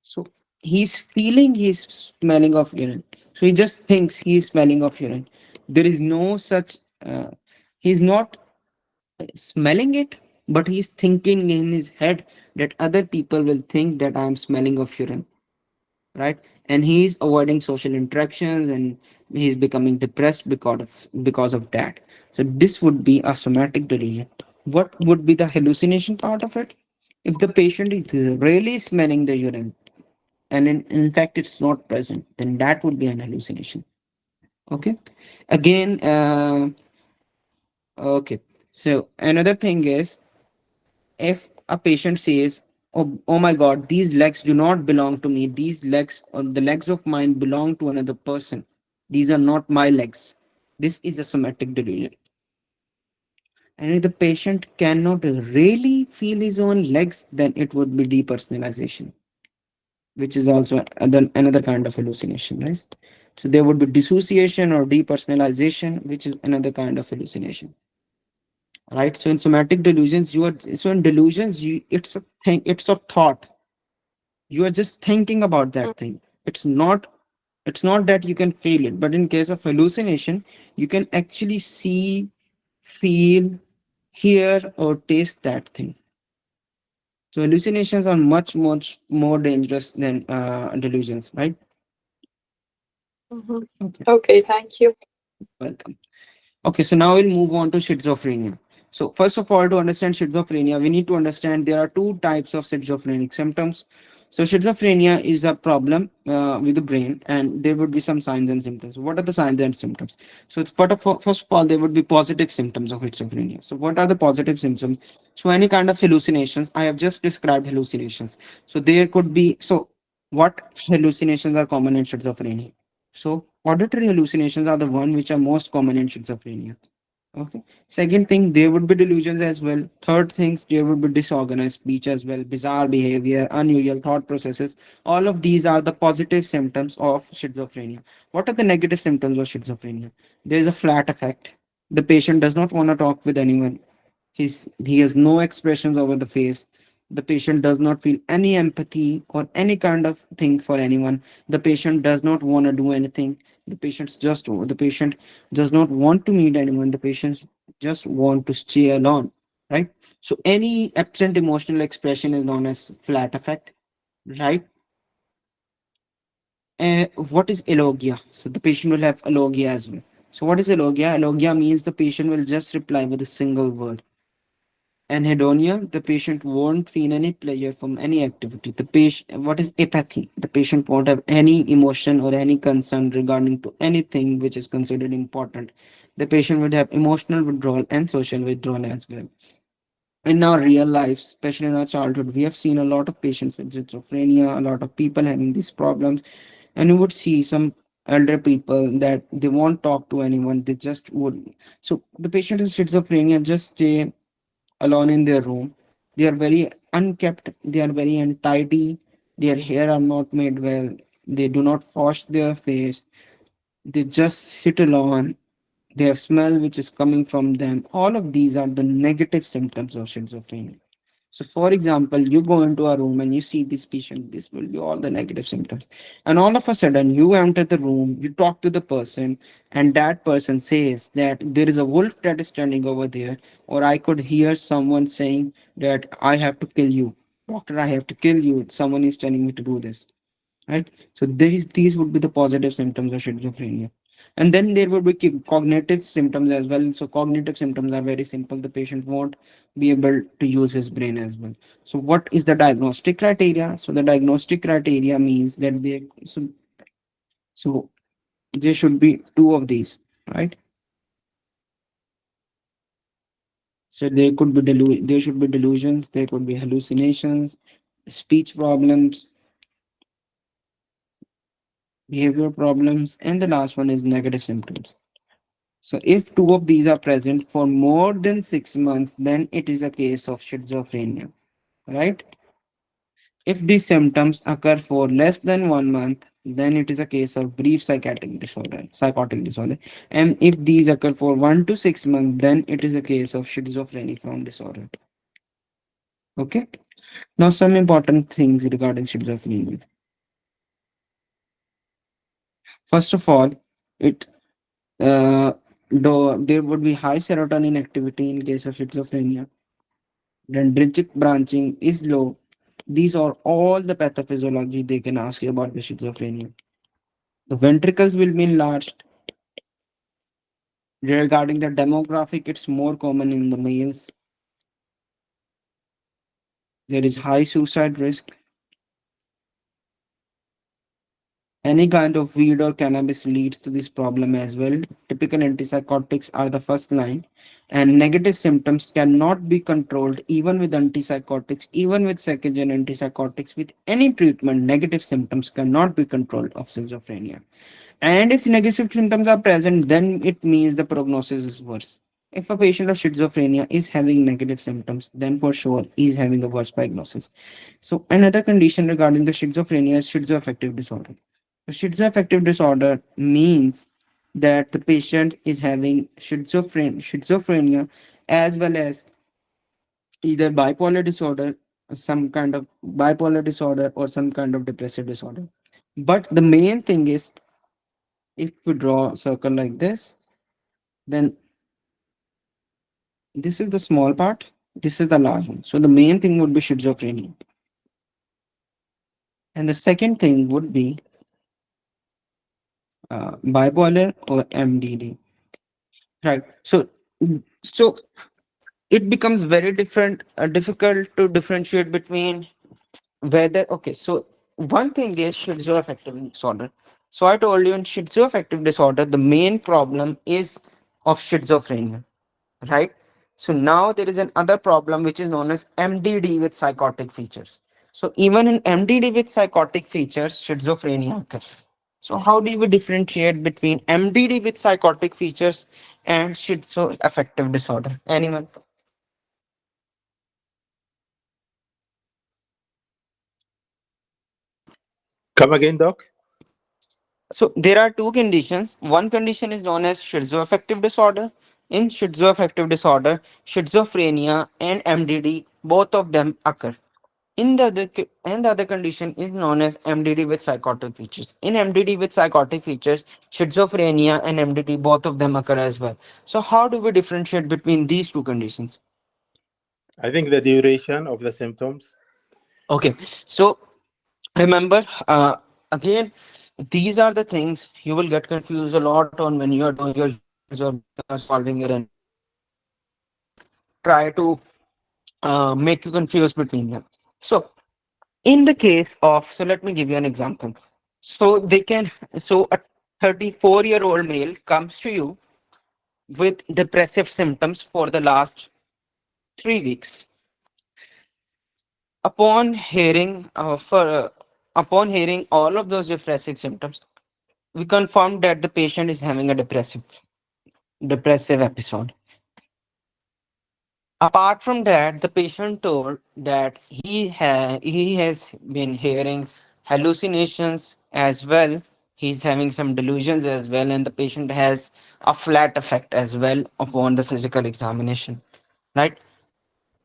So he's feeling he's smelling of urine. So he just thinks he's smelling of urine. There is no such, he's not smelling it, but he's thinking in his head that other people will think that I'm smelling of urine, right? And he's avoiding social interactions and he's becoming depressed because of that. So this would be a somatic delusion. What would be the hallucination part of it? If the patient is really smelling the urine and in fact it's not present, then that would be an hallucination. Okay. Again, okay, so another thing is, if a patient says, oh my god, these legs do not belong to me, these legs or the legs of mine belong to another person, these are not my legs, this is a somatic delusion. And if the patient cannot really feel his own legs, then it would be depersonalization, which is also another kind of hallucination, right? So there would be dissociation or depersonalization, which is another kind of hallucination, right? So in somatic delusions, in delusions, it's a thing, it's a thought. You are just thinking about that thing. It's not that you can feel it, but in case of hallucination, you can actually see, feel, hear, or taste that thing. So hallucinations are much more dangerous than delusions, right? Mhm. Okay, Okay, thank you. welcome. Okay, so now we'll move on to schizophrenia. So first of all, to understand schizophrenia, we need to understand there are two types of schizophrenic symptoms. So schizophrenia is a problem with the brain, and there would be some signs and symptoms. What are the signs and symptoms? So it's first of all, there would be positive symptoms of schizophrenia. So what are the positive symptoms? So any kind of hallucinations. I have just described hallucinations. So there could be, so what hallucinations are common in schizophrenia? So auditory hallucinations are the one which are most common in schizophrenia. Okay. Second thing, there would be delusions as well. Third things, there would be disorganized speech as well, bizarre behavior, unusual thought processes. All of these are the positive symptoms of schizophrenia. What are the negative symptoms of schizophrenia? There is a flat affect. The patient does not want to talk with anyone. He has no expressions over the face. The patient does not feel any empathy or any kind of thing for anyone. The patient does not want to do anything. The patient does not want to meet anyone. The patient just want to stay alone, right? So any absent emotional expression is known as flat affect, right? What is elogia? So the patient will have elogia as well. So what is elogia? Elogia means the patient will just reply with a single word. Anhedonia, the patient won't feel any pleasure from any activity. The patient, what is apathy? The patient won't have any emotion or any concern regarding to anything which is considered important. The patient would have emotional withdrawal and social withdrawal as well. In our real life, especially in our childhood, we have seen a lot of patients with schizophrenia, a lot of people having these problems, and you would see some elder people that they won't talk to anyone. They just would. So the patient with schizophrenia just stay alone in their room. They are very unkept, they are very untidy, their hair are not made well, they do not wash their face, they just sit alone, they have smell which is coming from them. All of these are the negative symptoms of schizophrenia. So, for example, you go into a room and you see this patient, this will be all the negative symptoms. And all of a sudden, you enter the room, you talk to the person, and that person says that there is a wolf that is standing over there, or I could hear someone saying that I have to kill you. Doctor, I have to kill you. Someone is telling me to do this, right? So these would be the positive symptoms of schizophrenia. And then there would be cognitive symptoms as well. So cognitive symptoms are very simple. The patient won't be able to use his brain as well. So what is the diagnostic criteria? So the diagnostic criteria means that so there should be two of these, right? So there should be delusions, there could be hallucinations, speech problems, behavior problems, and the last one is negative symptoms. So if two of these are present for more than 6 months, then it is a case of schizophrenia, right? If these symptoms occur for less than 1 month, then it is a case of brief psychotic disorder. And if these occur for 1 to 6 months, then it is a case of schizophreniform disorder. Okay. Now some important things regarding schizophrenia. First of all, it though there would be high serotonin activity in case of schizophrenia. Dendritic branching is low. These are all the pathophysiology they can ask you about the schizophrenia. The ventricles will be enlarged. Regarding the demographic, it's more common in the males. There is high suicide risk. Any kind of weed or cannabis leads to this problem as well. Typical antipsychotics are the first line, and negative symptoms cannot be controlled even with antipsychotics, even with second gen antipsychotics. With any treatment, negative symptoms cannot be controlled of schizophrenia. And if negative symptoms are present, then it means the prognosis is worse. If a patient of schizophrenia is having negative symptoms, then for sure he is having a worse prognosis. So another condition regarding the schizophrenia is schizoaffective disorder. So schizoaffective disorder means that the patient is having schizophrenia as well as either bipolar disorder, some kind of bipolar disorder, or some kind of depressive disorder. But the main thing is, if we draw a circle like this, then this is the small part, this is the large one. So the main thing would be schizophrenia. And the second thing would be bipolar or MDD. Right. So it becomes very difficult to differentiate between whether, okay, so one thing is schizoaffective disorder. So I told you in schizoaffective disorder, the main problem is of schizophrenia, right? So now there is another problem which is known as MDD with psychotic features. So even in MDD with psychotic features, schizophrenia occurs. So how do we differentiate between MDD with psychotic features and schizoaffective disorder? Anyone? Come again, Doc? So there are two conditions. One condition is known as schizoaffective disorder. In schizoaffective disorder, schizophrenia and MDD, both of them occur. And the other condition is known as MDD with psychotic features. In MDD with psychotic features, schizophrenia and MDD, both of them occur as well. So how do we differentiate between these two conditions? I think the duration of the symptoms. Okay, so remember, again, these are the things you will get confused a lot on when you are doing your units or when you are solving your try to make you confused between them. So in the case of, so let me give you an example. So they can, so a 34-year-old male comes to you with depressive symptoms for the last 3 weeks. Upon hearing, upon hearing all of those depressive symptoms, we confirmed that the patient is having a depressive episode. Apart from that, the patient told that he has been hearing hallucinations as well. He's having some delusions as well, and the patient has a flat effect as well upon the physical examination. Right.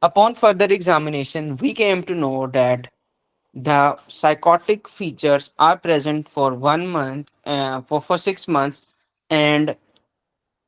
Upon further examination, we came to know that the psychotic features are present for 1 month, for 6 months, and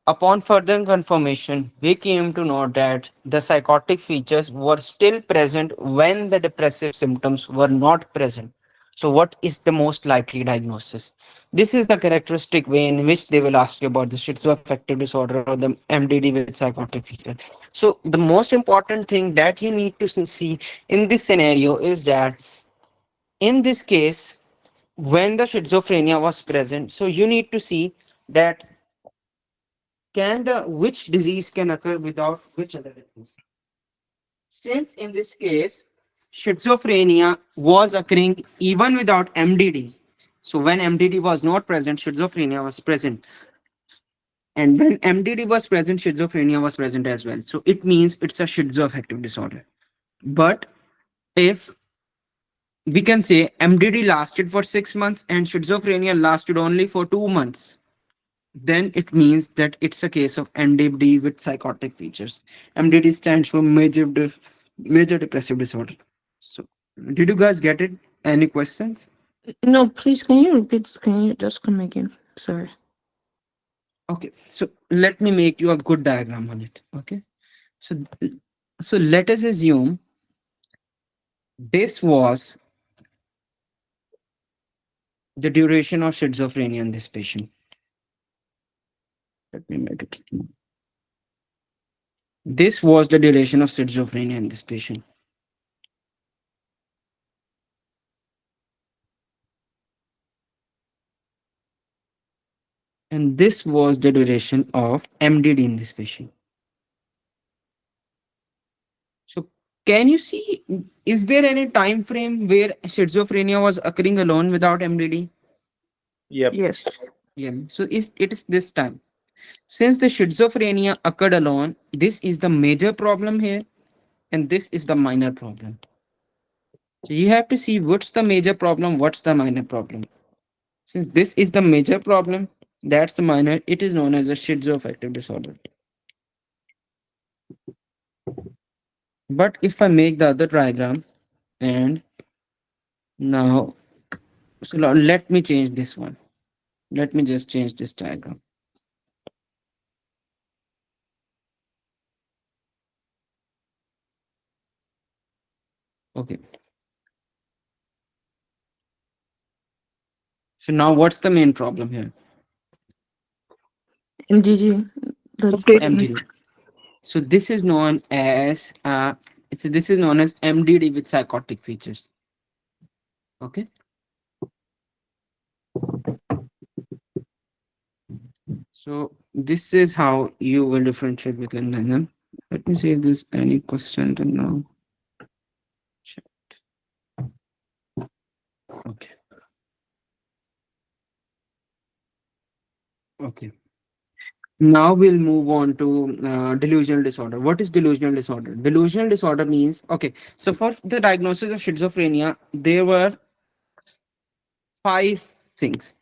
upon further confirmation, we came to know that the psychotic features were still present when the depressive symptoms were not present. So, what is the most likely diagnosis? This is the characteristic way in which they will ask you about the schizoaffective disorder or the MDD with psychotic features. So, the most important thing that you need to see in this scenario is that in this case, when the schizophrenia was present, so you need to see that can the which disease can occur without which other disease. Since in this case schizophrenia was occurring even without MDD, so when MDD was not present, schizophrenia was present, and when MDD was present, schizophrenia was present as well. So it means it's a schizoaffective disorder. But if we can say MDD lasted for 6 months and schizophrenia lasted only for 2 months, then it means that it's a case of MDD with psychotic features. MDD stands for major depressive disorder. So, did you guys get it? Any questions? No, please, can you repeat? Can you just come again? Sorry. Okay, so let me make you a good diagram on it. Okay, so let us assume this was the duration of schizophrenia in this patient. Let me make it. This was the duration of schizophrenia in this patient. And this was the duration of MDD in this patient. So can you see, is there any time frame where schizophrenia was occurring alone without MDD? Yep. Yes. Yeah. So it is this time. Since the schizophrenia occurred alone, this is the major problem here, and this is the minor problem. So you have to see what's the major problem, what's the minor problem. Since this is the major problem, that's the minor, it is known as a schizoaffective disorder. But if I make the other diagram, and now, so let me change this one. Let me just change this diagram. Okay. So now what's the main problem here? MGG. The Okay. question. MDD. So this is known as this is known as MDD with psychotic features. Okay. So this is how you will differentiate between them. Let me see if there's any question to know. Check. Okay. Okay. Now we'll move on to delusional disorder. What is delusional disorder? Delusional disorder means, okay, so for the diagnosis of schizophrenia, there were 5 things,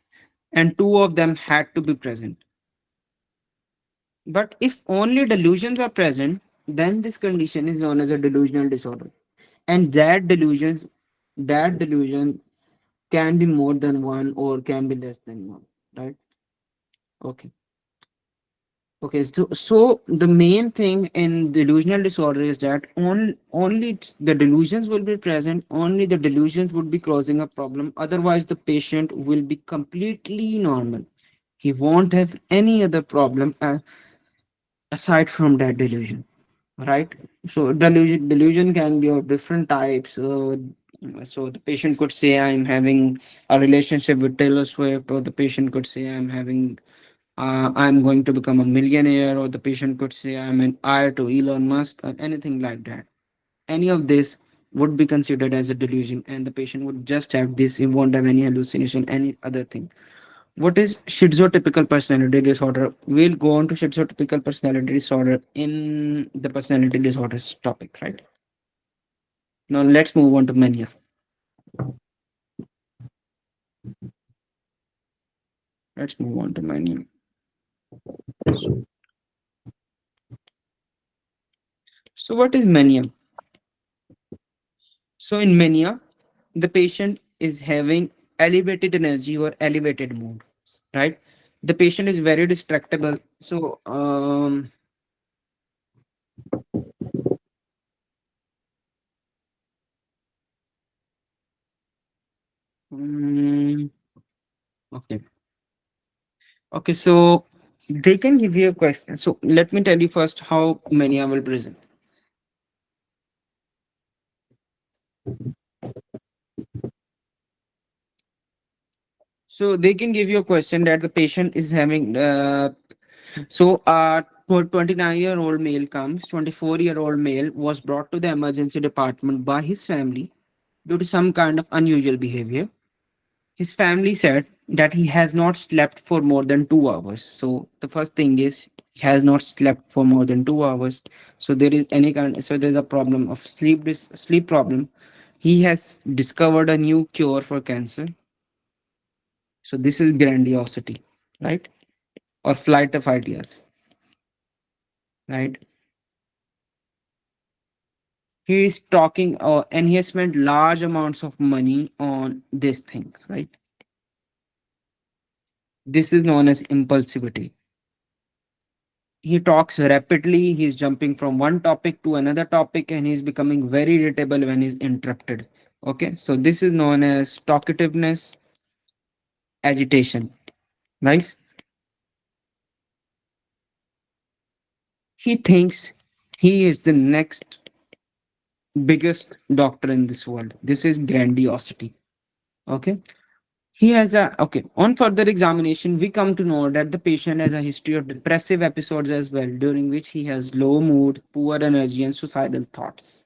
and 2 of them had to be present. But if only delusions are present, then this condition is known as a delusional disorder. And that delusion can be more than one or can be less than one, right? Okay. Okay, so the main thing in delusional disorder is that the delusions will be present, only the delusions would be causing a problem. Otherwise, the patient will be completely normal. He won't have any other problem aside from that delusion, right? So delusion can be of different types. So the patient could say, I'm having a relationship with Taylor Swift, or the patient could say, I'm going to become a millionaire, or the patient could say, I'm an heir to Elon Musk, or anything like that. Any of this would be considered as a delusion, and the patient would just have this. He won't have any hallucination, any other thing. What is schizotypical personality disorder? We'll go on to schizotypical personality disorder in the personality disorders topic, right? Now let's move on to mania. Let's move on to mania. So what is mania? So in mania, the patient is having elevated energy or elevated mood, right? The patient is very distractible. So mm, okay. Okay, so they can give you a question. So let me tell you first how mania will present. So they can give you a question that the patient is having. So a 29-year-old male comes. 24-year-old male was brought to the emergency department by his family due to some kind of unusual behavior. His family said that he has not slept for more than 2 hours. So the first thing is he has not slept for more than 2 hours. So there is any kind. So there's a problem of sleep problem. He has discovered a new cure for cancer. So this is grandiosity, right? Or flight of ideas, right? He is talking, and he has spent large amounts of money on this thing, right? This is known as impulsivity. He talks rapidly, he's jumping from one topic to another topic, and he's becoming very irritable when he's interrupted. Okay, so this is known as talkativeness, agitation, right? He thinks he is the next biggest doctor in this world. This is grandiosity. Okay. He has a okay. On further examination, we come to know that the patient has a history of depressive episodes as well, during which he has low mood, poor energy, and suicidal thoughts.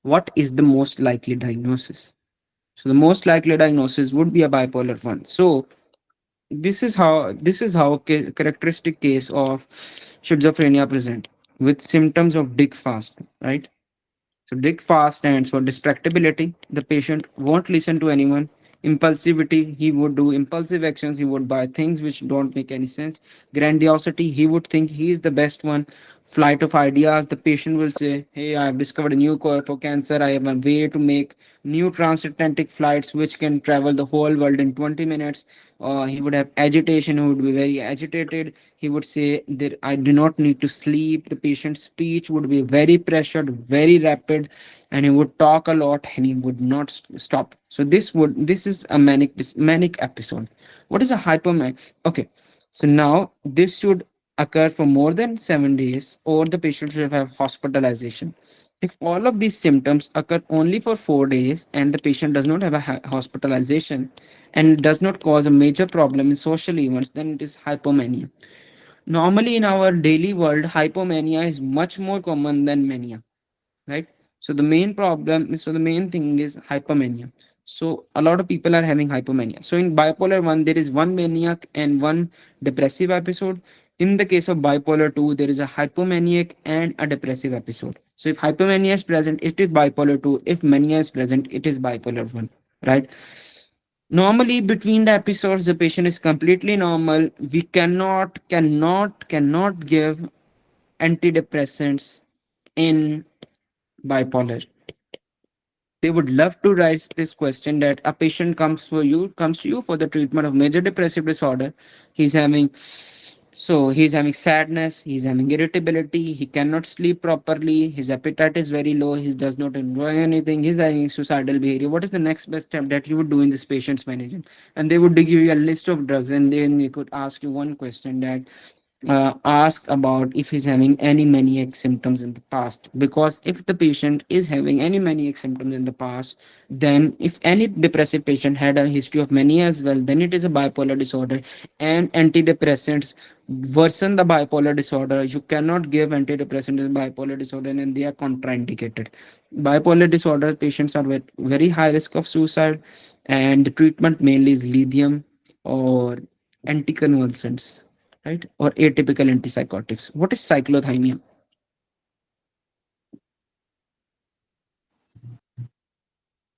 What is the most likely diagnosis? So the most likely diagnosis would be a bipolar one. So this is how characteristic case of schizophrenia present with symptoms of dig fast, right? So dig fast stands for distractibility. The patient won't listen to anyone. Impulsivity, he would do impulsive actions. He would buy things which don't make any sense. Grandiosity, he would think he is the best one. Flight of ideas, the patient will say, hey, I have discovered a new cure for cancer. I have a way to make new transatlantic flights which can travel the whole world in 20 minutes. He would have agitation, he would be very agitated. He would say that I do not need to sleep. The patient's speech would be very pressured, very rapid, and he would talk a lot and he would not stop. So this is a manic episode. What is a hypomanic? Okay, so now this should occur for more than 7 days, or the patient should have hospitalization. If all of these symptoms occur only for 4 days and the patient does not have a hospitalization and does not cause a major problem in social events, then it is hypomania. Normally, in our daily world, hypomania is much more common than mania, right? So the main thing is hypomania. So a lot of people are having hypomania. So in bipolar 1, there is one maniac and one depressive episode. In the case of bipolar 2, there is a hypomaniac and a depressive episode. So if hypomania is present, it is bipolar 2. If mania is present, it is bipolar 1, right? Normally, between the episodes, the patient is completely normal. We cannot give antidepressants in bipolar? They would love to raise this question that a patient comes to you for the treatment of major depressive disorder. He's having he's having sadness, he's having irritability, he cannot sleep properly, his appetite is very low, he does not enjoy anything, he's having suicidal behavior. What is the next best step that you would do in this patient's management? And they would give you a list of drugs, and then they could ask you one question that ask about if he's having any maniac symptoms in the past, because if the patient is having any maniac symptoms in the past, then if any depressive patient had a history of mania as well, then it is a bipolar disorder, and antidepressants worsen the bipolar disorder. You cannot give antidepressants in bipolar disorder, and they are contraindicated. Bipolar disorder patients are with very high risk of suicide, and the treatment mainly is lithium or anticonvulsants, right? Or atypical antipsychotics. What is cyclothymia?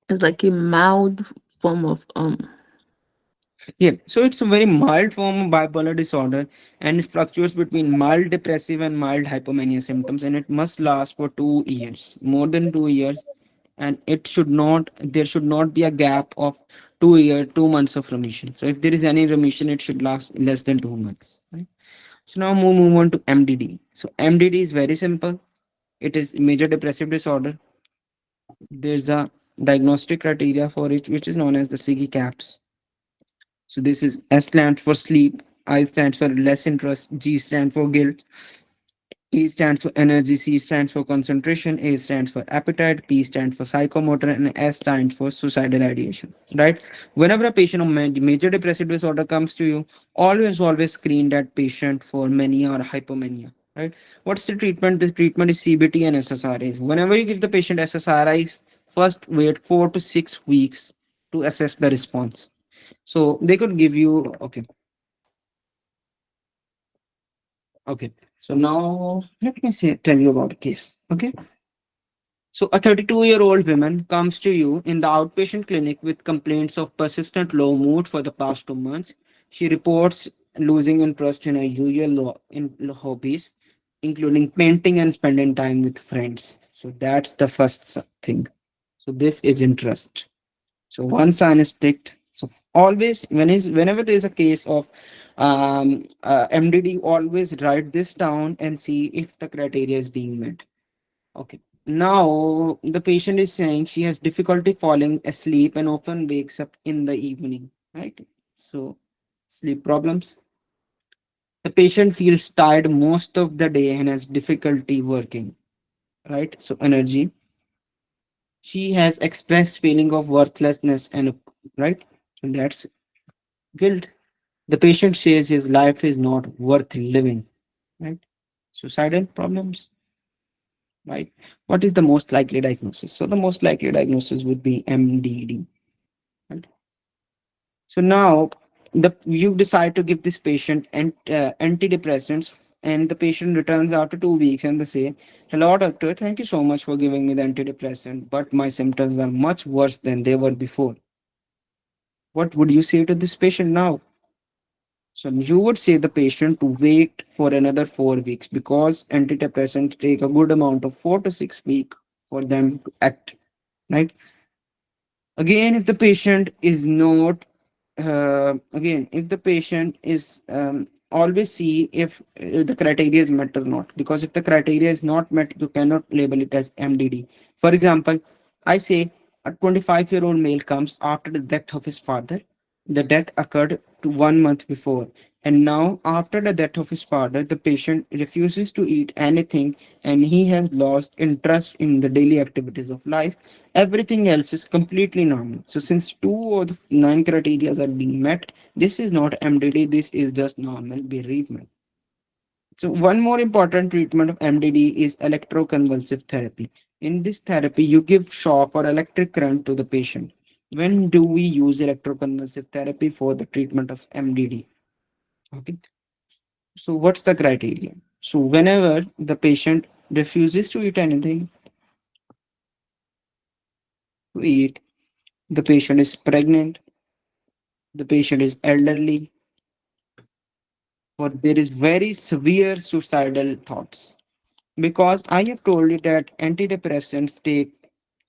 It's like a mild form of Yeah, so it's a very mild form of bipolar disorder, and it fluctuates between mild depressive and mild hypomania symptoms, and it must last for 2 years, more than 2 years, and there should not be a gap of 2 year, 2 months of remission. So if there is any remission, it should last less than 2 months. Right? So now move on to MDD. So MDD is very simple. It is major depressive disorder. There's a diagnostic criteria for it, which is known as the SIGI caps. So this is S stands for sleep, I stands for less interest, G stands for guilt, E stands for energy, C stands for concentration, A stands for appetite, P stands for psychomotor, and S stands for suicidal ideation. Right? Whenever a patient of major depressive disorder comes to you, always screen that patient for mania or hypomania. Right? What's the treatment? The treatment is CBT and SSRIs. Whenever you give the patient SSRIs, first wait 4 to 6 weeks to assess the response. So they could give you okay. So now let me tell you about a case. Okay. So a 32-year-old woman comes to you in the outpatient clinic with complaints of persistent low mood for the past 2 months. She reports losing interest in her hobbies, including painting and spending time with friends. So that's the first thing. So this is interest. So one sign is ticked. So always whenever there is a case of MDD, always write this down and see if the criteria is being met. Okay. Now the patient is saying she has difficulty falling asleep and often wakes up in the evening. Right. So sleep problems. The patient feels tired most of the day and has difficulty working. Right. So energy. She has expressed feeling of worthlessness and right. And that's guilt. The patient says his life is not worth living, right? Suicidal problems, right? What is the most likely diagnosis? So the most likely diagnosis would be MDD, right? So now you decide to give this patient antidepressants, and the patient returns after 2 weeks and they say, "Hello, doctor. Thank you so much for giving me the antidepressant, but my symptoms are much worse than they were before." What would you say to this patient now? So you would say the patient to wait for another 4 weeks, because antidepressants take a good amount of 4 to 6 weeks for them to act, right? Again, if the patient is not if the patient is always see if the criteria is met or not, because if the criteria is not met, you cannot label it as MDD. For example, I say a 25-year-old male comes after the death of his father. The death occurred 1 month before, and now after the death of his father, the patient refuses to eat anything, and he has lost interest in the daily activities of life. Everything else is completely normal. So since two of the nine criteria are being met, this is not MDD, this is just normal bereavement. So one more important treatment of MDD is electroconvulsive therapy. In this therapy, you give shock or electric current to the patient. When do we use electroconvulsive therapy for the treatment of MDD? Okay. So what's the criteria? So whenever the patient refuses to eat anything, to eat, the patient is pregnant, the patient is elderly, or there is very severe suicidal thoughts. because I have told you that antidepressants take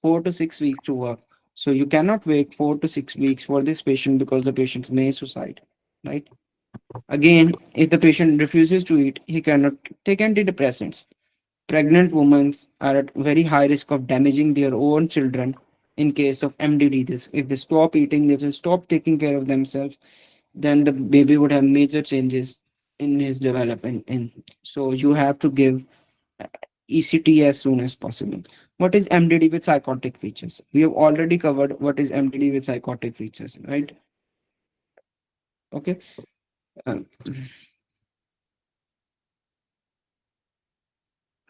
4 to 6 weeks to work. So you cannot wait 4 to 6 weeks for this patient because the patient may suicide, right? Again, if the patient refuses to eat, he cannot take antidepressants. Pregnant women are at very high risk of damaging their own children in case of MDD. This, if they stop eating, if they stop taking care of themselves, then the baby would have major changes in his development. And so you have to give ECT as soon as possible. What is MDD with psychotic features? We have already covered what is MDD with psychotic features, right? Okay. Um,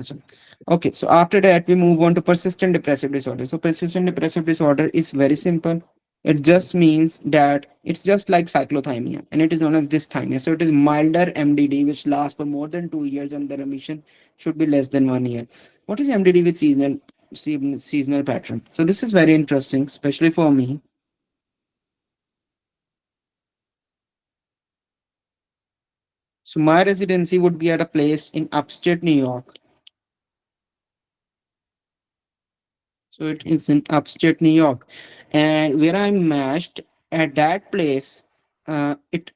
Awesome. Okay, so after that, we move on to persistent depressive disorder. So, persistent depressive disorder is very simple. It just means that it's just like cyclothymia and it is known as dysthymia. So, it is milder MDD which lasts for more than 2 years and the remission should be less than 1 year. What is MDD with seasonal pattern? So, this is very interesting, especially for me. So, my residency would be at a place in upstate New York. So it is in upstate New York, and where I'm matched at that place, it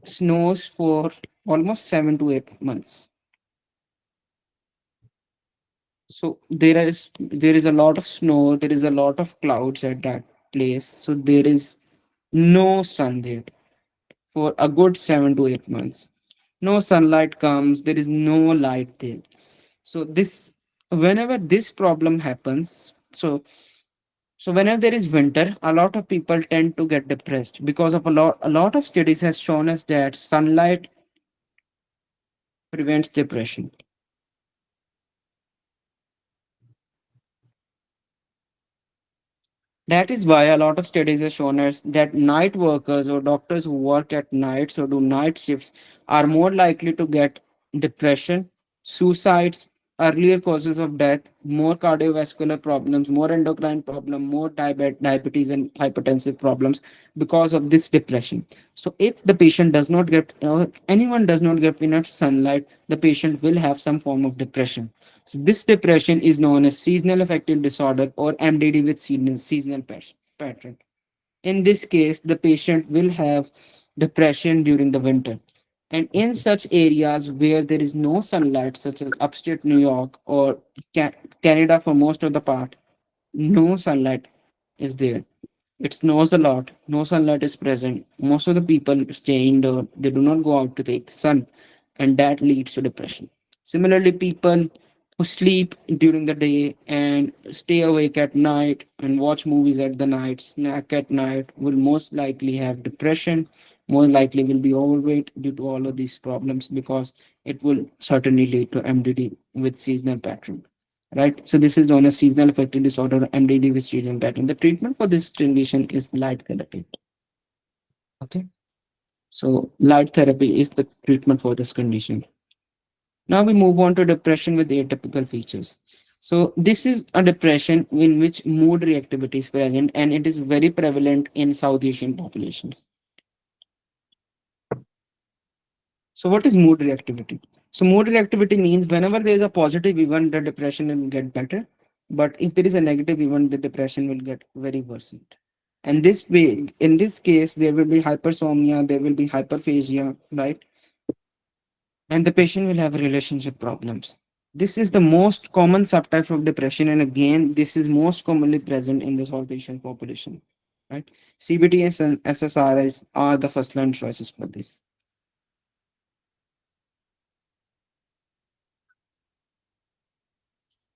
snows for almost 7 to 8 months. So there is a lot of snow, there is a lot of clouds at that place. So there is no sun there for a good 7 to 8 months. No sunlight comes, there is no light there. So this whenever this problem happens, so whenever there is winter, a lot of people tend to get depressed because of a lot of studies has shown us that sunlight prevents depression. That is why a lot of studies have shown us that night workers or doctors who work at nights or do night shifts are more likely to get depression, suicides, earlier causes of death, more cardiovascular problems, more endocrine problem, more diabetes and hypertensive problems because of this depression. So if the patient does not get, anyone does not get enough sunlight, the patient will have some form of depression. So this depression is known as seasonal affective disorder or MDD with seasonal pattern. In this case, the patient will have depression during the winter. And in such areas where there is no sunlight, such as upstate New York or Canada for most of the part, no sunlight is there. It snows a lot. No sunlight is present. Most of the people stay indoor. They do not go out to take sun, and that leads to depression. Similarly, people who sleep during the day and stay awake at night and watch movies at the night, snack at night, will most likely have depression. More likely will be overweight due to all of these problems because it will certainly lead to MDD with seasonal pattern, right? So this is known as seasonal affective disorder, MDD with seasonal pattern. The treatment for this condition is light therapy. Okay, so light therapy is the treatment for this condition. Now we move on to depression with atypical features. So this is a depression in which mood reactivity is present, and it is very prevalent in South Asian populations. So what is mood reactivity? So mood reactivity means whenever there is a positive event, the depression will get better. But if there is a negative event, the depression will get very worsened. And this way, in this case, there will be hypersomnia, there will be hyperphagia, right? And the patient will have relationship problems. This is the most common subtype of depression, and again, this is most commonly present in the South Asian population, right? CBT and SSRIs are the first line choices for this.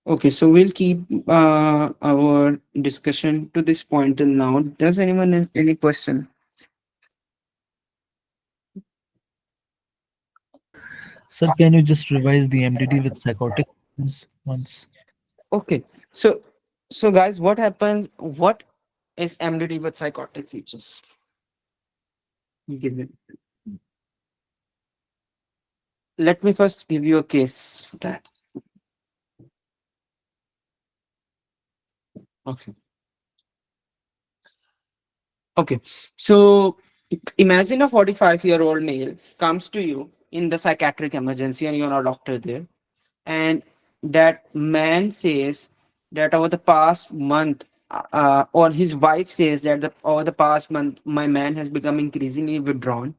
Okay, so we'll keep our discussion to this point till now. Does anyone have any question? Sir, can you just revise the MDD with psychotic once? Okay, so guys, what happens? What is MDD with psychotic features? Give it. Let me first give you a case for that. Okay. Okay. So imagine a 45-year-old male comes to you in the psychiatric emergency and you're a doctor there. And that man says that over the past month, or his wife says that over the past month, my man has become increasingly withdrawn.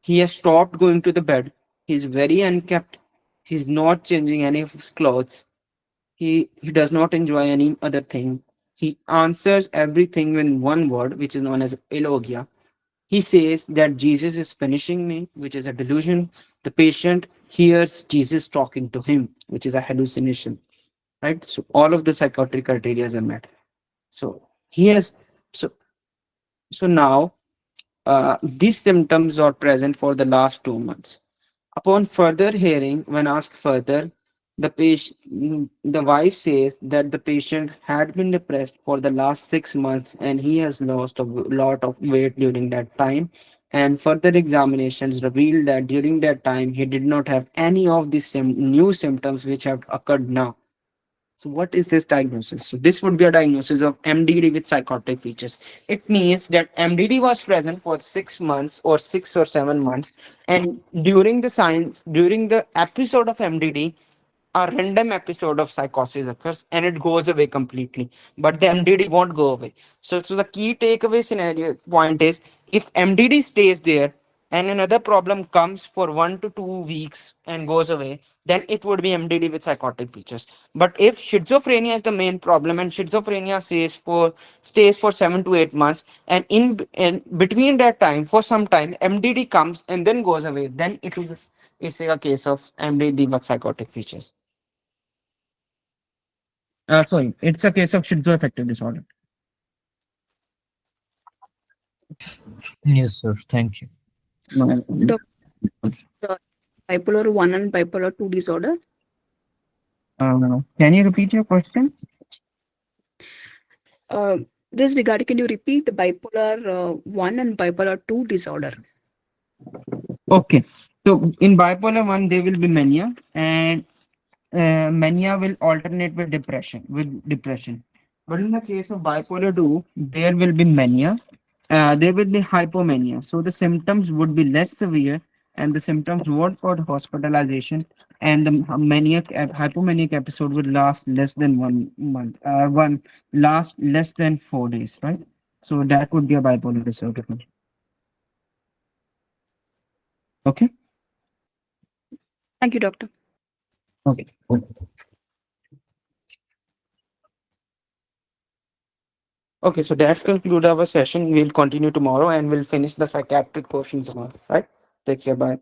He has stopped going to the bed. He's very unkept. He's not changing any of his clothes. He does not enjoy any other thing. He answers everything in one word, which is known as elogia. He says that Jesus is punishing me, which is a delusion. The patient hears Jesus talking to him, which is a hallucination. Right? So all of the psychotic criteria are met. So he has so so now these symptoms are present for the last 2 months. Upon further hearing, when asked further, the wife says that the patient had been depressed for the last 6 months and he has lost a lot of weight during that time. And further examinations revealed that during that time he did not have any of these new symptoms which have occurred now. So, what is this diagnosis? So, this would be a diagnosis of MDD with psychotic features. It means that MDD was present for 6 months or 6 or 7 months, and during the episode of MDD, a random episode of psychosis occurs and it goes away completely, but the MDD won't go away. So the key takeaway scenario point is, if MDD stays there and another problem comes for 1 to 2 weeks and goes away, then it would be MDD with psychotic features. But if schizophrenia is the main problem and schizophrenia stays for 7 to 8 months, and in between that time, for some time, MDD comes and then goes away, then it's a case of MDD with psychotic features. Sorry, it's a case of schizoaffective disorder. Yes, sir. Thank you. The bipolar 1 and bipolar 2 disorder. Can you repeat your question? This regard, can you repeat bipolar 1 and bipolar 2 disorder? Okay. So in bipolar 1, there will be mania, and mania will alternate with depression. But in the case of bipolar 2, there will be mania, there will be hypomania. So the symptoms would be less severe, and the symptoms won't cause hospitalization, and the hypomanic episode would last less than 1 month, one last less than 4 days, right? So that would be a bipolar disorder. Okay. Thank you, doctor. Okay. Okay, so that's conclude our session. We'll continue tomorrow and we'll finish the psychiatric portion tomorrow. Right? Take care. Bye.